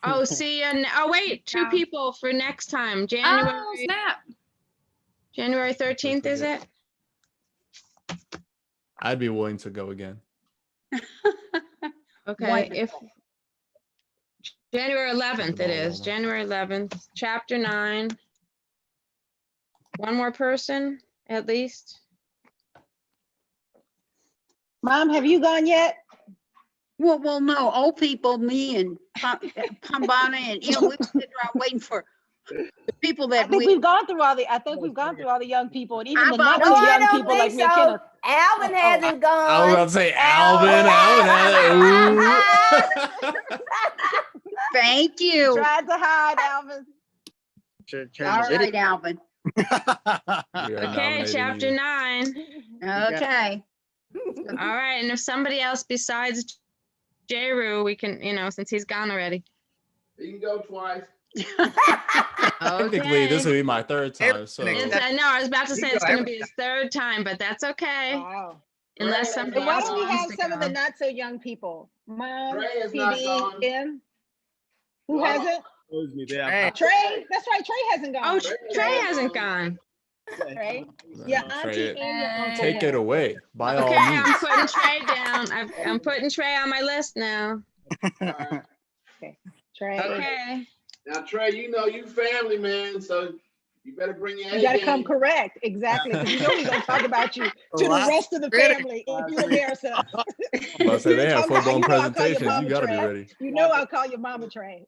Oh, see you. Oh, wait, 2 Yeah. people for next time. Oh, January snap. January 13th, is it? I'd be willing to go again. Okay, if January 11th it is, Oklahoma. January 11th, chapter 9. One more person, at least. Mom, have you gone yet? Well, no, old people, me and Pambana and, we're sitting around waiting for the people I that think we, we've gone through all the young people and even I the thought- not No, so I young don't people like think me and so. Kenneth. Alvin hasn't gone. I was about to say Alvin. thank you. Tried to hide, Alvin. All right, Alvin. We are Okay, nominating chapter you. 9. Okay. All right, and if somebody else besides Jeru, we can, since he's gone already. You can go twice. Technically, this will be my 3rd time. So I know, I was about to say it's going to be his 3rd time, but that's okay. Wow. Unless somebody Why else don't we have wants to some of the go. not so young people? Mom, Trey is not PD, gone. Kim? Who Well, hasn't? Hey. Trey? That's right, Trey hasn't gone. Oh, Trey hasn't gone. Trey? No, Yeah, Trey, auntie and your uncle. take it away by all Okay, I'm means. putting Trey down. I'm putting Trey on my list now. Trey. Okay. Now, Trey, you family, man, so you better bring your A You gotta game. come correct, exactly, because you know we're gonna talk about you to the rest of the family if you embarrass us. I'm about to say they have full-blown You know I'll call your presentations. You mama got to be Trey. ready. You know I'll call your mama Trey.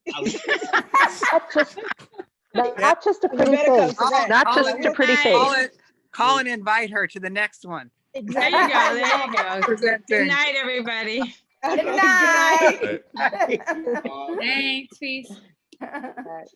Not just a You pretty better come face. correct. Not just We'll- a pretty Call face. Call and invite her to the next one. There Exactly. you go. There you go. Good Presenting. night, everybody. Okay, Good night. Right. Uh, Thanks, peace. Good night.